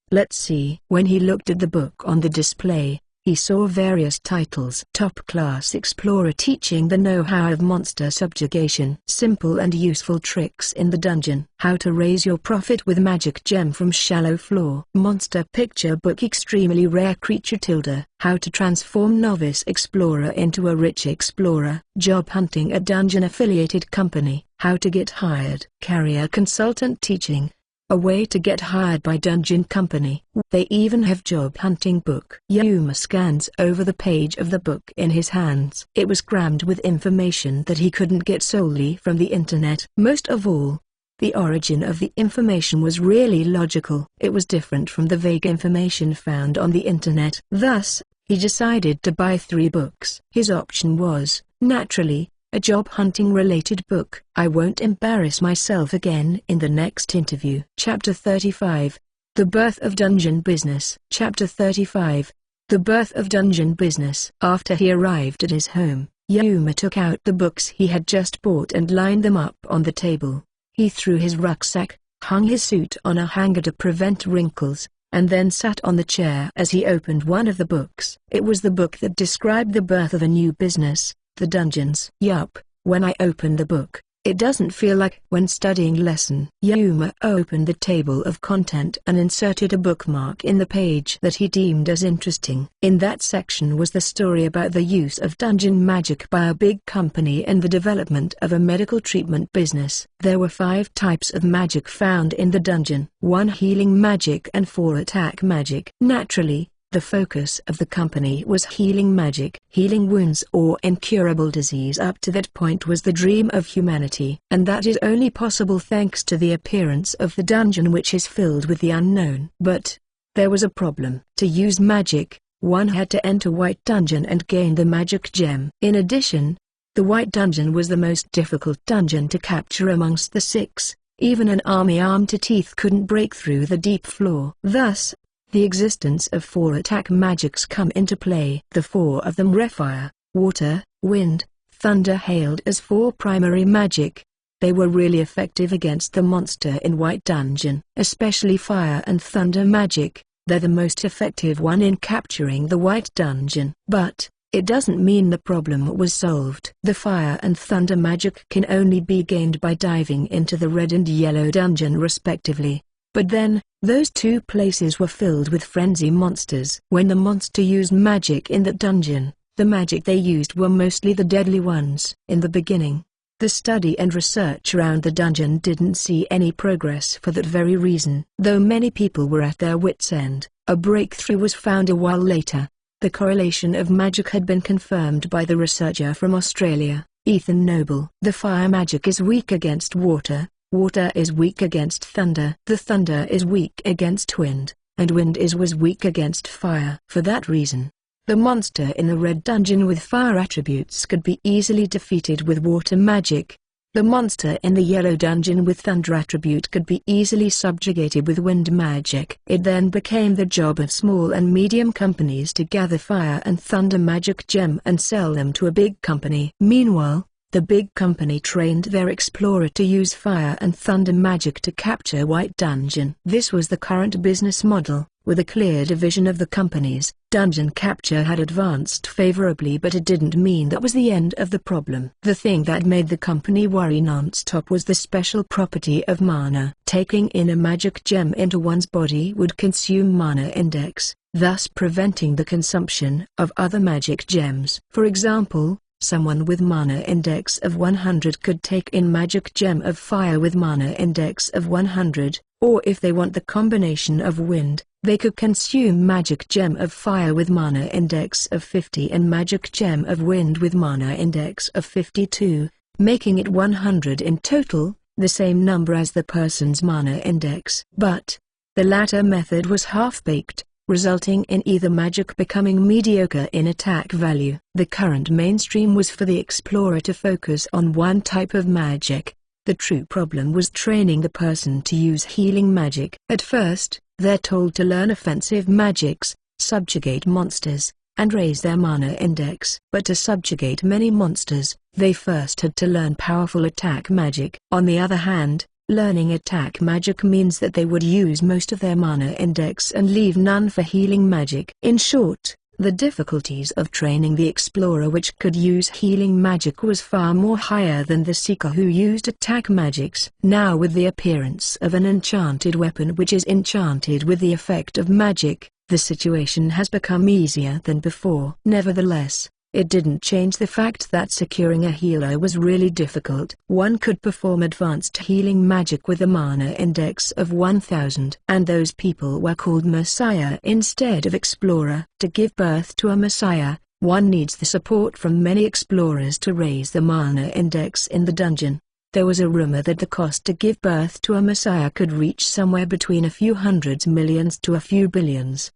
Let's see. When he looked at the book on the display, he saw various titles. Top-class explorer teaching the know-how of monster subjugation. Simple and useful tricks in the dungeon. How to raise your profit with magic gem from shallow floor. Monster picture book extremely rare creature tilde. How to transform novice explorer into a rich explorer. Job hunting at dungeon affiliated company. How to get hired. Career consultant teaching. A way to get hired by dungeon company. They even have job hunting book. Yuma scans over the page of the book in his hands. It was crammed with information that he couldn't get solely from the internet. Most of all, the origin of the information was really logical. It was different from the vague information found on the internet. Thus, he decided to buy 3 books. His option was, naturally, a job hunting related book. I won't embarrass myself again in the next interview. Chapter 35. The Birth of Dungeon Business. Chapter 35. The Birth of Dungeon Business. After he arrived at his home, Yuma took out the books he had just bought and lined them up on the table. He threw his rucksack, hung his suit on a hanger to prevent wrinkles, and then sat on the chair as he opened one of the books. It was the book that described the birth of a new business, the dungeons. Yup, when I opened the book, it doesn't feel like when studying lesson. Yuma opened the table of content and inserted a bookmark in the page that he deemed as interesting. In that section was the story about the use of dungeon magic by a big company and the development of a medical treatment business. There were 5 types of magic found in the dungeon: 1 healing magic and 4 attack magic. Naturally, the focus of the company was healing magic. Healing wounds or incurable disease up to that point was the dream of humanity. And that is only possible thanks to the appearance of the dungeon, which is filled with the unknown. But there was a problem. To use magic, one had to enter White Dungeon and gain the magic gem. In addition, the White Dungeon was the most difficult dungeon to capture amongst the 6. Even an army armed to teeth couldn't break through the deep floor. Thus, the existence of 4 attack magics come into play. The 4 of them were fire, water, wind, thunder, hailed as 4 primary magic. They were really effective against the monster in White Dungeon, especially fire and thunder magic. They're the most effective one in capturing the White Dungeon. But it doesn't mean the problem was solved. The fire and thunder magic can only be gained by diving into the red and yellow dungeon respectively. But then, those 2 places were filled with frenzy monsters. When the monster used magic in that dungeon, the magic they used were mostly the deadly ones. In the beginning, the study and research around the dungeon didn't see any progress for that very reason. Though many people were at their wits' end, a breakthrough was found a while later. The correlation of magic had been confirmed by the researcher from Australia, Ethan Noble. The fire magic is weak against water. Water is weak against thunder. The thunder is weak against wind, and wind was weak against fire. For that reason, the monster in the red dungeon with fire attributes could be easily defeated with water magic. The monster in the yellow dungeon with thunder attribute could be easily subjugated with wind magic. It then became the job of small and medium companies to gather fire and thunder magic gem and sell them to a big company. Meanwhile, the big company trained their explorer to use fire and thunder magic to capture White Dungeon. This was the current business model, with a clear division of the companies. Dungeon capture had advanced favorably, but it didn't mean that was the end of the problem. The thing that made the company worry non-stop was the special property of mana. Taking in a magic gem into one's body would consume mana index, thus preventing the consumption of other magic gems. For example, someone with mana index of 100 could take in magic gem of fire with mana index of 100, or if they want the combination of wind, they could consume magic gem of fire with mana index of 50 and magic gem of wind with mana index of 52, making it 100 in total, the same number as the person's mana index. But the latter method was half-baked, resulting in either magic becoming mediocre in attack value. The current mainstream was for the explorer to focus on one type of magic. The true problem was training the person to use healing magic. At first, they're told to learn offensive magics, subjugate monsters, and raise their mana index. But to subjugate many monsters, they first had to learn powerful attack magic. On the other hand, learning attack magic means that they would use most of their mana index and leave none for healing magic. In short, the difficulties of training the explorer which could use healing magic was far more higher than the seeker who used attack magics. Now, with the appearance of an enchanted weapon which is enchanted with the effect of magic, the situation has become easier than before. Nevertheless, it didn't change the fact that securing a healer was really difficult. One could perform advanced healing magic with a mana index of 1000. And those people were called Messiah instead of Explorer. To give birth to a Messiah, one needs the support from many explorers to raise the mana index in the dungeon. There was a rumor that the cost to give birth to a Messiah could reach somewhere between a few hundreds millions to a few billions.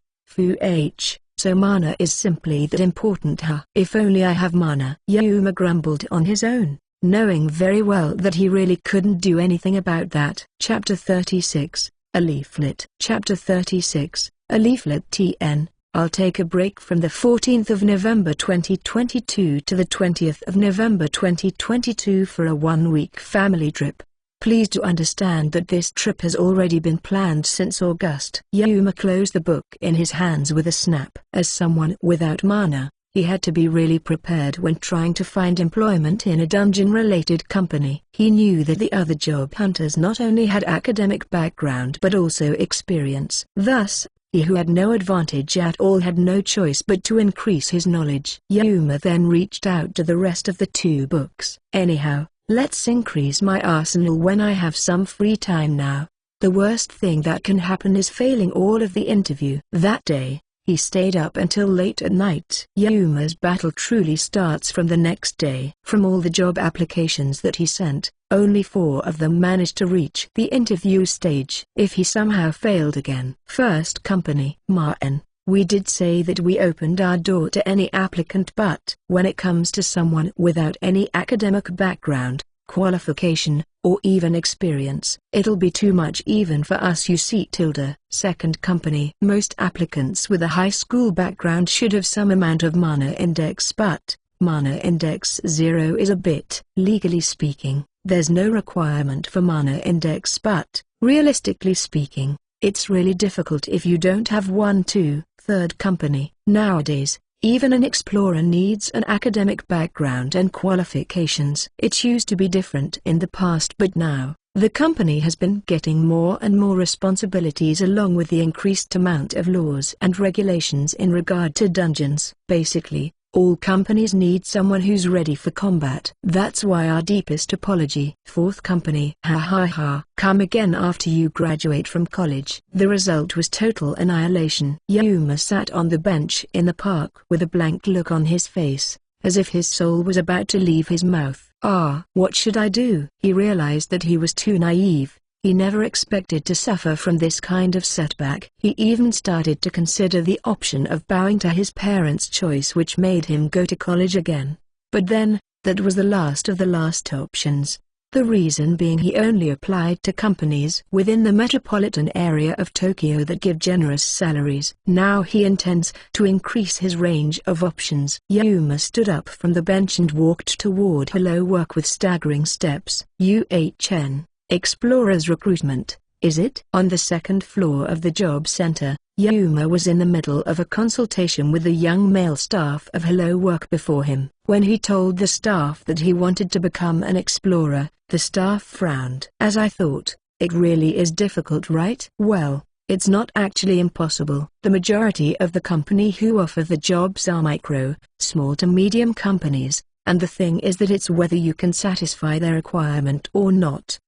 So mana is simply that important. If only I have mana. Yuma grumbled on his own, knowing very well that he really couldn't do anything about that. Chapter 36, A Leaflet. Chapter 36, A Leaflet. TN. I'll take a break from the 14th of November 2022 to the 20th of November 2022 for a one-week family trip. Please do understand that this trip has already been planned since August. Yuma closed the book in his hands with a snap. As someone without mana, he had to be really prepared when trying to find employment in a dungeon-related company. He knew that the other job hunters not only had academic background but also experience. Thus, he who had no advantage at all had no choice but to increase his knowledge. Yuma then reached out to the rest of the 2 books. Anyhow, let's increase my arsenal when I have some free time now. The worst thing that can happen is failing all of the interview. That day, he stayed up until late at night. Yuma's battle truly starts from the next day. From all the job applications that he sent, only 4 of them managed to reach the interview stage. If he somehow failed again. First company. Martin, we did say that we opened our door to any applicant, but when it comes to someone without any academic background, qualification, or even experience, it'll be too much even for us, you see. Second company. Most applicants with a high school background should have some amount of mana index, but mana index 0 is a bit. Legally speaking, there's no requirement for mana index, but realistically speaking, it's really difficult if you don't have one. Third company. Nowadays, even an explorer needs an academic background and qualifications. It used to be different in the past, but now, the company has been getting more and more responsibilities along with the increased amount of laws and regulations in regard to dungeons. Basically, all companies need someone who's ready for combat. That's why our deepest apology. Fourth company. Come again after you graduate from college. The result was total annihilation. Yuma sat on the bench in the park with a blank look on his face, as if his soul was about to leave his mouth. What should I do? He realized that he was too naive. He never expected to suffer from this kind of setback. He even started to consider the option of bowing to his parents' choice, which made him go to college again. But then, that was the last of the last options. The reason being he only applied to companies within the metropolitan area of Tokyo that give generous salaries. Now he intends to increase his range of options. Yuma stood up from the bench and walked toward Hello Work with staggering steps. UHN. Explorers recruitment, is it? On the second floor of the job center, Yuma was in the middle of a consultation with the young male staff of Hello Work before him. When he told the staff that he wanted to become an explorer, the staff frowned. As I thought, it really is difficult, right? Well, it's not actually impossible. The majority of the company who offer the jobs are micro, small to medium companies. And the thing is that it's whether you can satisfy their requirement or not.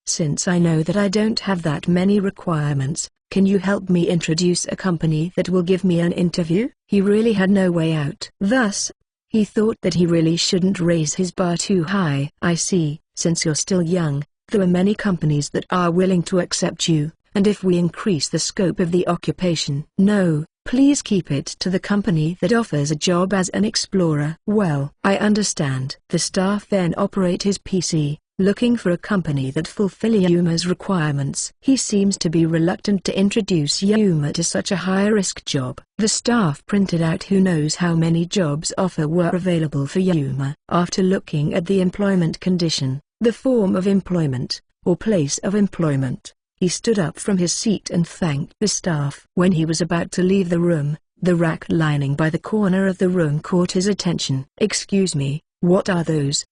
Since I know that I don't have that many requirements, can you help me introduce a company that will give me an interview? He really had no way out. Thus, he thought that he really shouldn't raise his bar too high. I see, since you're still young, there are many companies that are willing to accept you, and if we increase the scope of the occupation. No. Please keep it to the company that offers a job as an explorer. Well, I understand. The staff then operate his PC, looking for a company that fulfill Yuma's requirements. He seems to be reluctant to introduce Yuma to such a high-risk job. The staff printed out who knows how many jobs offer were available for Yuma. After looking at the employment condition, the form of employment, or place of employment, he stood up from his seat and thanked the staff. When he was about to leave the room, the rack lining by the corner of the room caught his attention. Excuse me, what are those?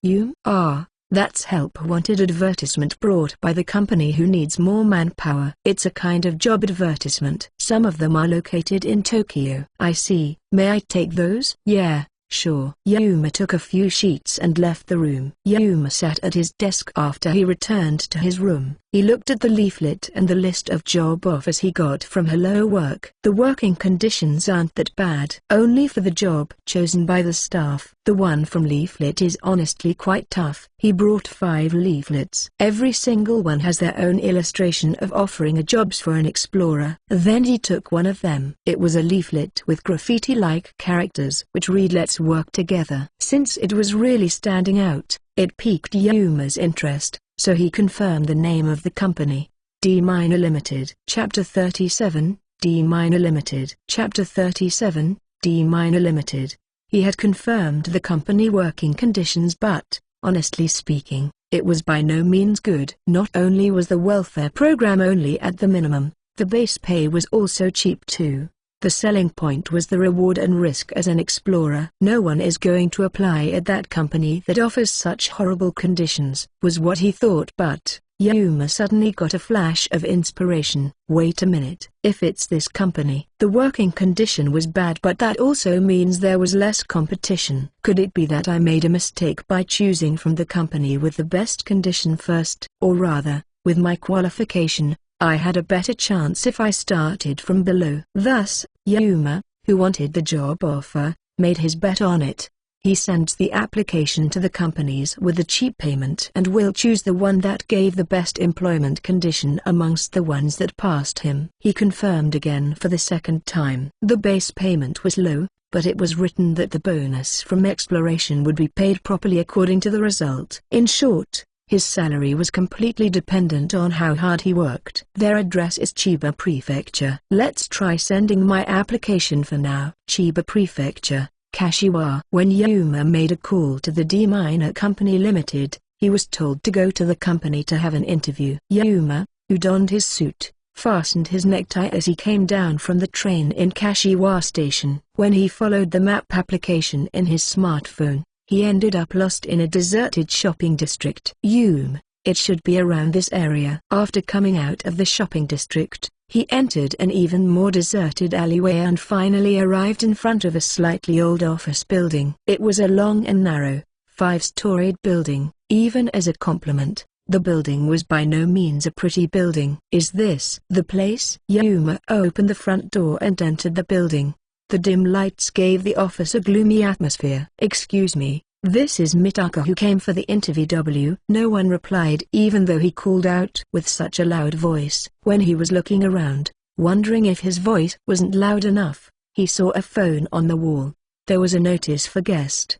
That's help wanted advertisement brought by the company who needs more manpower. It's a kind of job advertisement. Some of them are located in Tokyo. I see. May I take those? Yeah. Sure. Yuma took a few sheets and left the room. Yuma sat at his desk after he returned to his room. He looked at the leaflet and the list of job offers he got from Hello Work. The working conditions aren't that bad. Only for the job chosen by the staff. The one from leaflet is honestly quite tough. He brought 5 leaflets. Every single one has their own illustration of offering a jobs for an explorer. Then he took one of them. It was a leaflet with graffiti-like characters which read "Let's work together." Since it was really standing out, it piqued Yuma's interest, so he confirmed the name of the company. D-Miner Limited. Chapter 37, D-Miner Limited. Chapter 37, D-Miner Limited. He had confirmed the company working conditions, but, honestly speaking, It was by no means good. Not only was the welfare program only at the minimum, the base pay was also cheap too. The selling point was the reward and risk as an explorer. No one is going to apply at that company that offers such horrible conditions, was what he thought. But Yuma suddenly got a flash of inspiration. Wait a minute. If it's this company, the working condition was bad, but that also means there was less competition. Could it be that I made a mistake by choosing from the company with the best condition first? Or rather, with my qualification, I had a better chance if I started from below. Thus, Yuma, who wanted the job offer, made his bet on it. He sends the application to the companies with the cheap payment and will choose the one that gave the best employment condition amongst the ones that passed him. He confirmed again for the second time. The base payment was low, but it was written that the bonus from exploration would be paid properly according to the result. In short, his salary was completely dependent on how hard he worked. Their address is Chiba Prefecture. Let's try sending my application for now. Chiba Prefecture, Kashiwa. When Yuma made a call to the D Minor Company Limited, he was told to go to the company to have an interview. Yuma, who donned his suit, fastened his necktie as he came down from the train in Kashiwa Station. When he followed the map application in his smartphone, he ended up lost in a deserted shopping district. It should be around this area. After coming out of the shopping district, he entered an even more deserted alleyway and finally arrived in front of a slightly old office building. It was a long and narrow, 5-storied building. Even as a compliment, the building was by no means a pretty building. Is this the place? Yuma opened the front door and entered the building. The dim lights gave the office a gloomy atmosphere. Excuse me, this is Mitaka who came for the interview. No one replied even though he called out with such a loud voice. When he was looking around, wondering if his voice wasn't loud enough, he saw a phone on the wall. There was a notice for guest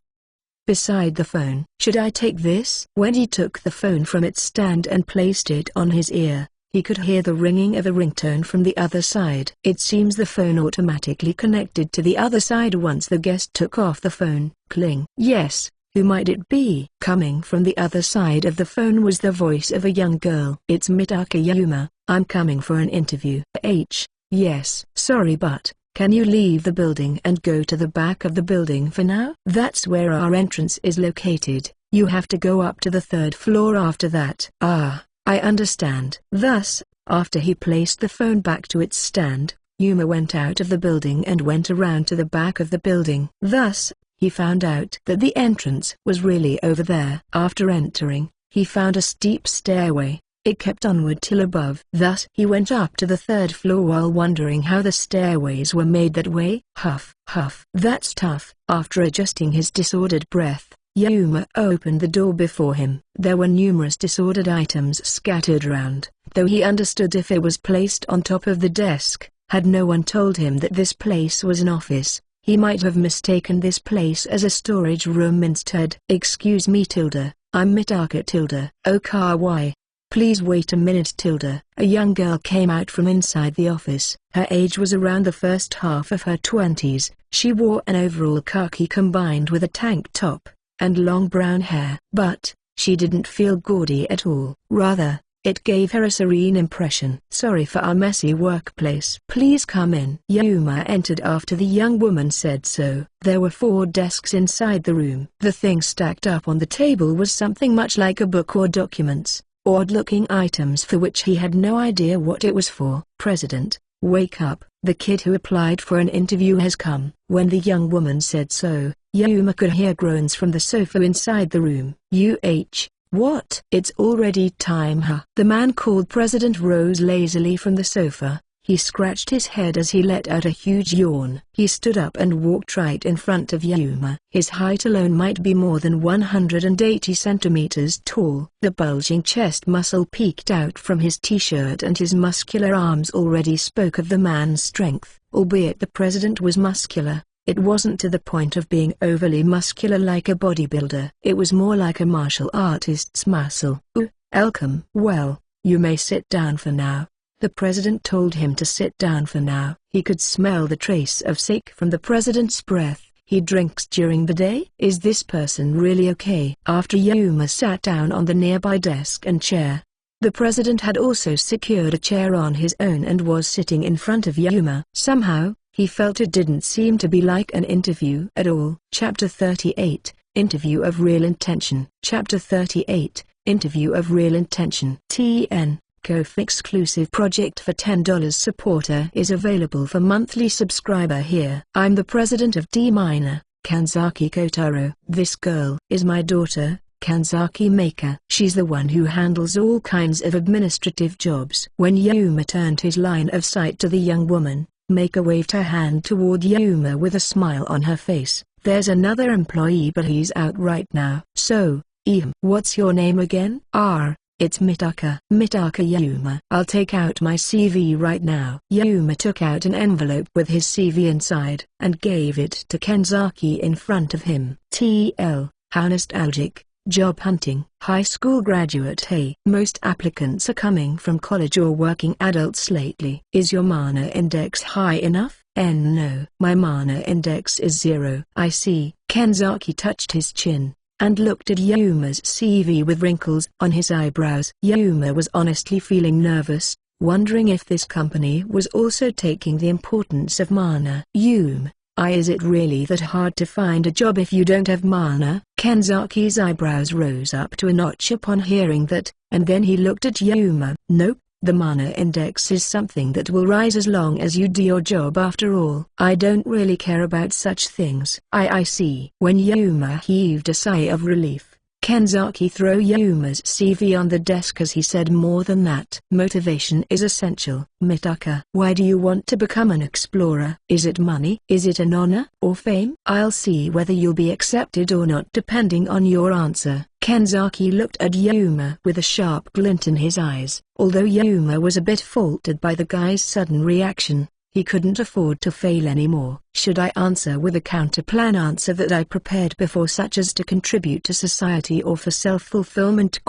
beside the phone. Should I take this? When he took the phone from its stand and placed it on his ear, he could hear the ringing of a ringtone from the other side. It seems the phone automatically connected to the other side once the guest took off the phone. Cling. Yes, who might it be? Coming from the other side of the phone was the voice of a young girl. It's Mitaka. Yuma, I'm coming for an interview. Yes. Sorry, but can you leave the building and go to the back of the building for now? That's where our entrance is located. You have to go up to the 3rd floor after that. I understand. Thus, after he placed the phone back to its stand, Yuma went out of the building and went around to the back of the building. Thus, he found out that the entrance was really over there. After entering, he found a steep stairway. It kept onward till above. Thus he went up to the 3rd floor while wondering how the stairways were made that way. Huff, huff. That's tough. After adjusting his disordered breath, Yuma opened the door before him. There were numerous disordered items scattered around, though he understood if it was placed on top of the desk. Had no one told him that this place was an office, he might have mistaken this place as a storage room instead. Excuse me, I'm Mitaka. Why? Please wait a minute. A young girl came out from inside the office. Her age was around the first half of her 20s. She wore an overall khaki combined with a tank top and long brown hair. But she didn't feel gaudy at all. Rather, it gave her a serene impression. Sorry for our messy workplace. Please come in. Yuma entered after the young woman said so. There were 4 desks inside the room. The thing stacked up on the table was something much like a book or documents, odd-looking items for which he had no idea what it was for. President, wake up. The kid who applied for an interview has come. When the young woman said so, Yuma could hear groans from the sofa inside the room. What? It's already time, huh? The man called President rose lazily from the sofa. He scratched his head as he let out a huge yawn. He stood up and walked right in front of Yuma. His height alone might be more than 180 centimeters tall. The bulging chest muscle peeked out from his t-shirt and his muscular arms already spoke of the man's strength. Albeit the president was muscular, it wasn't to the point of being overly muscular like a bodybuilder. It was more like a martial artist's muscle. Elcom. Well, you may sit down for now. The president told him to sit down for now. He could smell the trace of sake from the president's breath. He drinks during the day? Is this person really okay? After Yuma sat down on the nearby desk and chair, the president had also secured a chair on his own and was sitting in front of Yuma. Somehow, he felt it didn't seem to be like an interview at all. Chapter 38, Interview of Real Intention. Chapter 38, Interview of Real Intention. TN Ko-fi exclusive project for $10 supporter is available for monthly subscriber here. I'm the president of D Minor, Kanzaki Kotaro. This girl is my daughter, Kanzaki Maker. She's the one who handles all kinds of administrative jobs. When Yuma turned his line of sight to the young woman, Maker waved her hand toward Yuma with a smile on her face. There's another employee but he's out right now. So, what's your name again? It's Mitaka. Mitaka Yuma. I'll take out my CV right now. Yuma took out an envelope with his CV inside and gave it to Kanzaki in front of him. TL, how nostalgic. Job hunting. High school graduate. Hey. Most applicants are coming from college or working adults lately. Is your mana index high enough? No. My mana index is 0. I see. Kanzaki touched his chin and looked at Yuma's CV with wrinkles on his eyebrows. Yuma was honestly feeling nervous, wondering if this company was also taking the importance of mana. Is it really that hard to find a job if you don't have mana? Kanzaki's eyebrows rose up to a notch upon hearing that, and then he looked at Yuma. Nope. The mana index is something that will rise as long as you do your job after all. I don't really care about such things. I see. When Yuma heaved a sigh of relief, Kanzaki threw Yuma's CV on the desk as he said more than that. Motivation is essential. Mitaka. Why do you want to become an explorer? Is it money? Is it an honor? Or fame? I'll see whether you'll be accepted or not depending on your answer. Kanzaki looked at Yuma with a sharp glint in his eyes. Although Yuma was a bit faltered by the guy's sudden reaction, he couldn't afford to fail anymore. Should I answer with a counterplan answer that I prepared before, such as to contribute to society or for self-fulfillment?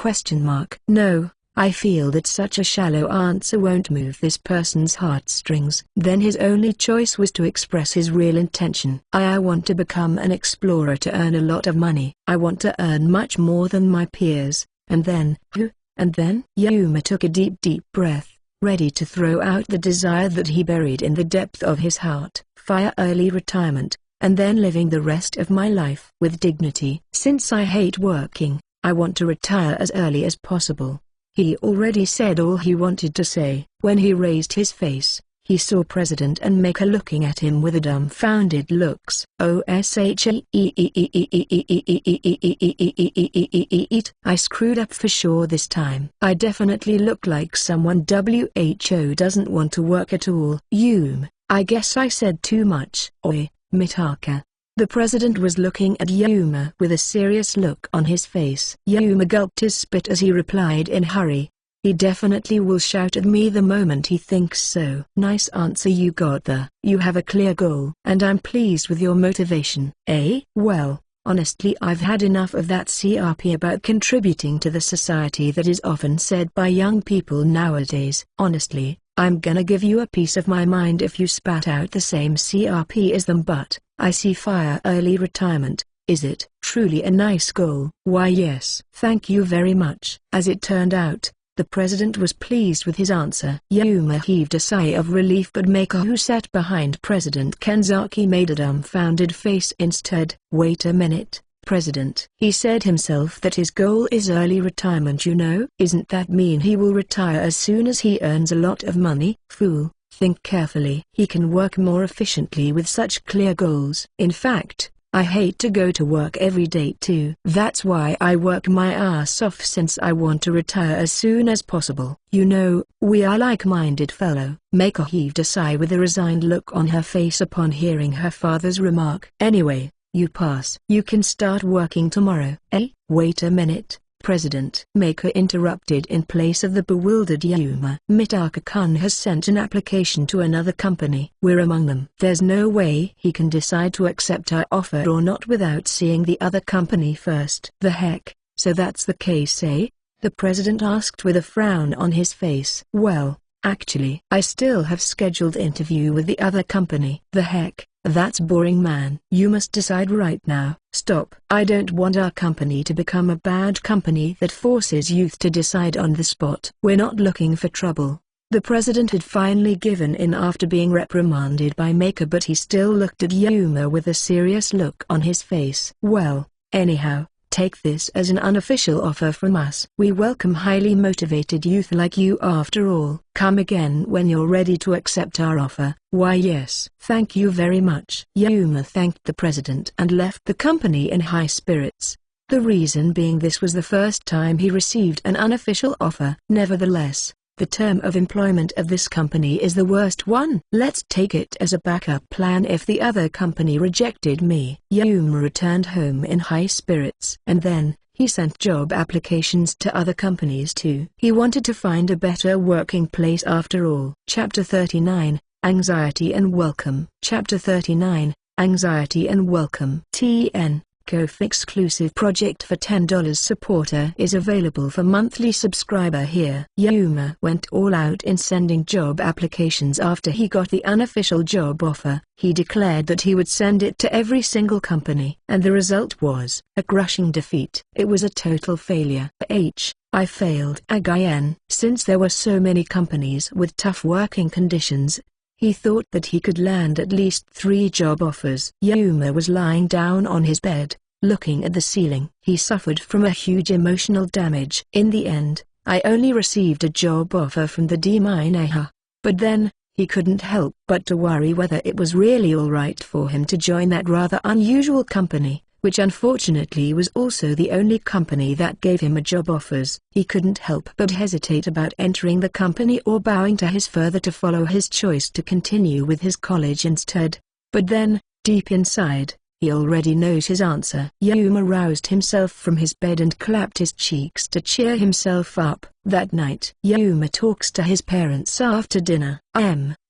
No, I feel that such a shallow answer won't move this person's heartstrings. Then his only choice was to express his real intention. I want to become an explorer to earn a lot of money. I want to earn much more than my peers. And then? Yuma took a deep breath, ready to throw out the desire that he buried in the depth of his heart. Fire early retirement, and then living the rest of my life with dignity. Since I hate working, I want to retire as early as possible. He already said all he wanted to say. When he raised his face, he saw President and Maker looking at him with a dumbfounded looks. I screwed up for sure this time. I definitely look like someone WHO doesn't want to work at all. I guess I said too much. Oi, Mitaka. The president was looking at Yuma with a serious look on his face. Yuma gulped his spit as he replied in a hurry. He definitely will shout at me the moment he thinks so. Nice answer you got there. You have a clear goal. And I'm pleased with your motivation. Well, honestly I've had enough of that CRP about contributing to the society that is often said by young people nowadays. Honestly, I'm gonna give you a piece of my mind if you spat out the same CRP as them, but I see fire early retirement. Is it truly a nice goal? Why yes. Thank you very much. As it turned out, the president was pleased with his answer. Yuma heaved a sigh of relief, but Maker, who sat behind President Kanzaki, made a dumbfounded face instead. Wait a minute, President. He said himself that his goal is early retirement, you know. Isn't that mean he will retire as soon as he earns a lot of money? Fool, think carefully. He can work more efficiently with such clear goals. In fact, I hate to go to work every day too. That's why I work my ass off, since I want to retire as soon as possible. You know, we are like-minded fellow. Maker heaved a sigh with a resigned look on her face upon hearing her father's remark. Anyway, you pass. You can start working tomorrow. Wait a minute, President. Maker interrupted in place of the bewildered Yuma. Mitaka-kun has sent an application to another company. We're among them. There's no way he can decide to accept our offer or not without seeing the other company first. The heck, so that's the case, eh? The president asked with a frown on his face. Well, Actually, I still have scheduled interview with the other company. The heck, that's boring, man. You must decide right now. Stop. I don't want our company to become a bad company that forces youth to decide on the spot. We're not looking for trouble. The president had finally given in after being reprimanded by Maker, but he still looked at Yuma with a serious look on his face. Well, anyhow, take this as an unofficial offer from us. We welcome highly motivated youth like you after all. Come again when you're ready to accept our offer. Why yes. Thank you very much. Yuma thanked the president and left the company in high spirits. The reason being this was the first time he received an unofficial offer. Nevertheless, the term of employment of this company is the worst one. Let's take it as a backup plan if the other company rejected me. Yuma returned home in high spirits. And then, he sent job applications to other companies too. He wanted to find a better working place after all. Chapter 39, Anxiety and Welcome. Chapter 39, Anxiety and Welcome. TN Ko-fi exclusive project for $10 supporter is available for monthly subscriber here. Yuma went all out in sending job applications after he got the unofficial job offer. He declared that he would send it to every single company. And the result was a crushing defeat. It was a total failure. I failed again. Since there were so many companies with tough working conditions, he thought that he could land at least 3 job offers. Yuma was lying down on his bed, looking at the ceiling. He suffered from a huge emotional damage. In the end, I only received a job offer from the D-Miner. But then, he couldn't help but to worry whether it was really alright for him to join that rather unusual company, which unfortunately was also the only company that gave him a job offers. He couldn't help but hesitate about entering the company or bowing to his father to follow his choice to continue with his college instead. But then, deep inside, he already knows his answer. Yuma roused himself from his bed and clapped his cheeks to cheer himself up. That night, Yuma talks to his parents after dinner.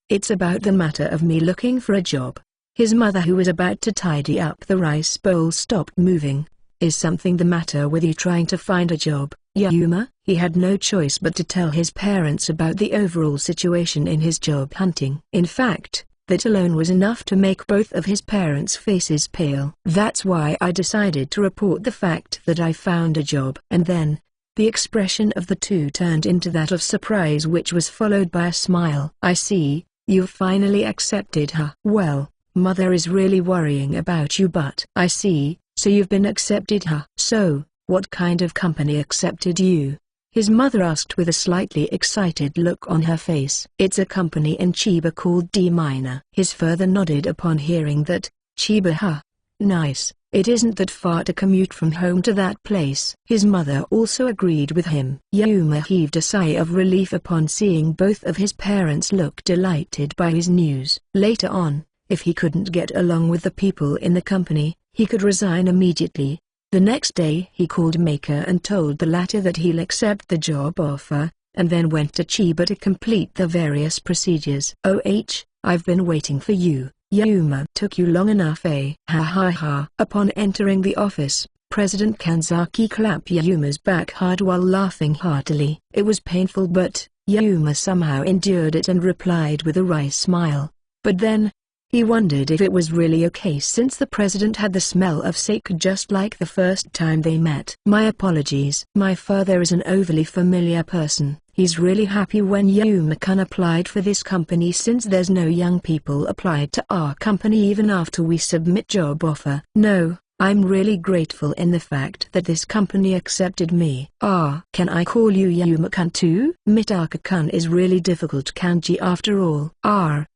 It's about the matter of me looking for a job. His mother, who was about to tidy up the rice bowl, stopped moving. Is something the matter with you trying to find a job, Yuma? He had no choice but to tell his parents about the overall situation in his job hunting. In fact, that alone was enough to make both of his parents' faces pale. That's why I decided to report the fact that I found a job. And then, the expression of the two turned into that of surprise, which was followed by a smile. I see, you've finally accepted her. Well, Mother is really worrying about you, but I see, so you've been accepted, huh? So, what kind of company accepted you? His mother asked with a slightly excited look on her face. It's a company in Chiba called D-Miner. His father nodded upon hearing that. Chiba, huh? Nice. It isn't that far to commute from home to that place. His mother also agreed with him. Yuma heaved a sigh of relief upon seeing both of his parents look delighted by his news. Later on, if he couldn't get along with the people in the company, he could resign immediately. The next day he called Maker and told the latter that he'll accept the job offer, and then went to Chiba to complete the various procedures. I've been waiting for you, Yuma. Took you long enough, eh? Ha ha ha. Upon entering the office, President Kanzaki clapped Yuma's back hard while laughing heartily. It was painful, but Yuma somehow endured it and replied with a wry smile. But then, he wondered if it was really okay, since the president had the smell of sake just like the first time they met. My apologies. My father is an overly familiar person. He's really happy when Yuma-kun applied for this company, since there's no young people applied to our company even after we submit job offer. No, I'm really grateful in the fact that this company accepted me. Can I call you Yuma-kun too? Mitaka-kun is really difficult kanji after all.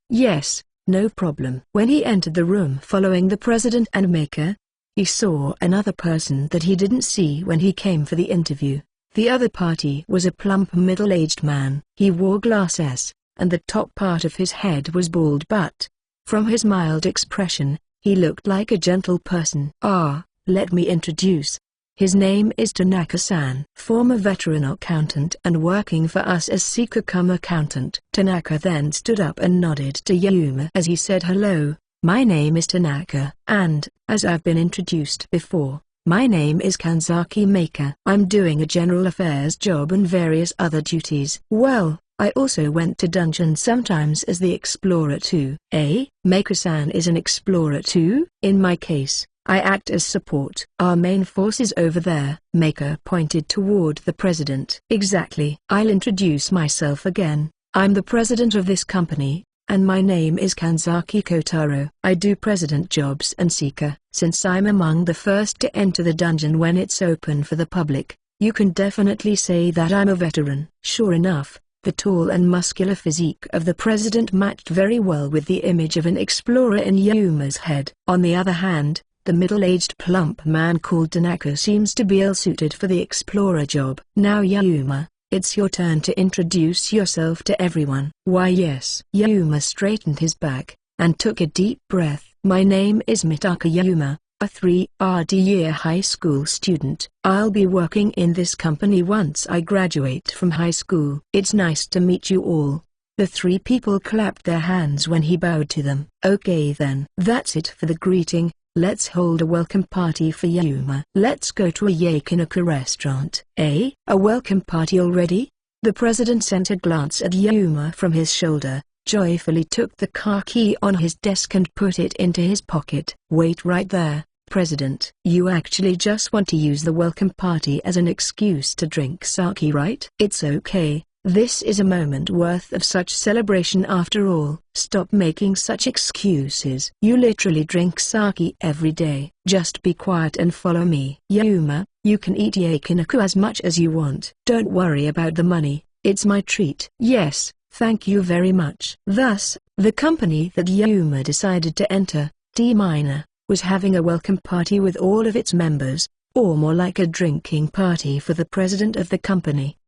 Yes. No problem. When he entered the room following the president and Maker, he saw another person that he didn't see when he came for the interview. The other party was a plump middle-aged man. He wore glasses, and the top part of his head was bald, but, from his mild expression, he looked like a gentle person. Let me introduce. His name is Tanaka-san, former veteran accountant and working for us as Seika-cum accountant. Tanaka then stood up and nodded to Yuma as he said, hello, my name is Tanaka, and, as I've been introduced before, my name is Kanzaki Maker. I'm doing a general affairs job and various other duties. Well, I also went to dungeon sometimes as the explorer too. Maiko-san is an explorer too? In my case, I act as support. Our main force is over there. Maiko pointed toward the president. Exactly. I'll introduce myself again. I'm the president of this company, and my name is Kanzaki Kotaro. I do president jobs and seeker. Since I'm among the first to enter the dungeon when it's open for the public, you can definitely say that I'm a veteran. Sure enough, the tall and muscular physique of the president matched very well with the image of an explorer in Yuma's head. On the other hand, the middle-aged plump man called Tanaka seems to be ill-suited for the explorer job. Now Yuma, it's your turn to introduce yourself to everyone. Why yes. Yuma straightened his back, and took a deep breath. My name is Mitaka Yuma, a 3rd-year high school student. I'll be working in this company once I graduate from high school. It's nice to meet you all. The three people clapped their hands when he bowed to them. Okay then. That's it for the greeting. Let's hold a welcome party for Yuma. Let's go to a Yakinaka restaurant. A welcome party already? The president sent a glance at Yuma from his shoulder, joyfully took the car key on his desk and put it into his pocket. Wait right there, President. You actually just want to use the welcome party as an excuse to drink sake, right? It's okay. This is a moment worth of such celebration after all. Stop making such excuses. You literally drink sake every day. Just be quiet and follow me. Yuma, you can eat yakiniku as much as you want. Don't worry about the money, it's my treat. Yes, thank you very much. Thus, the company that Yuma decided to enter, T-Minor, was having a welcome party with all of its members, or more like a drinking party for the president of the company.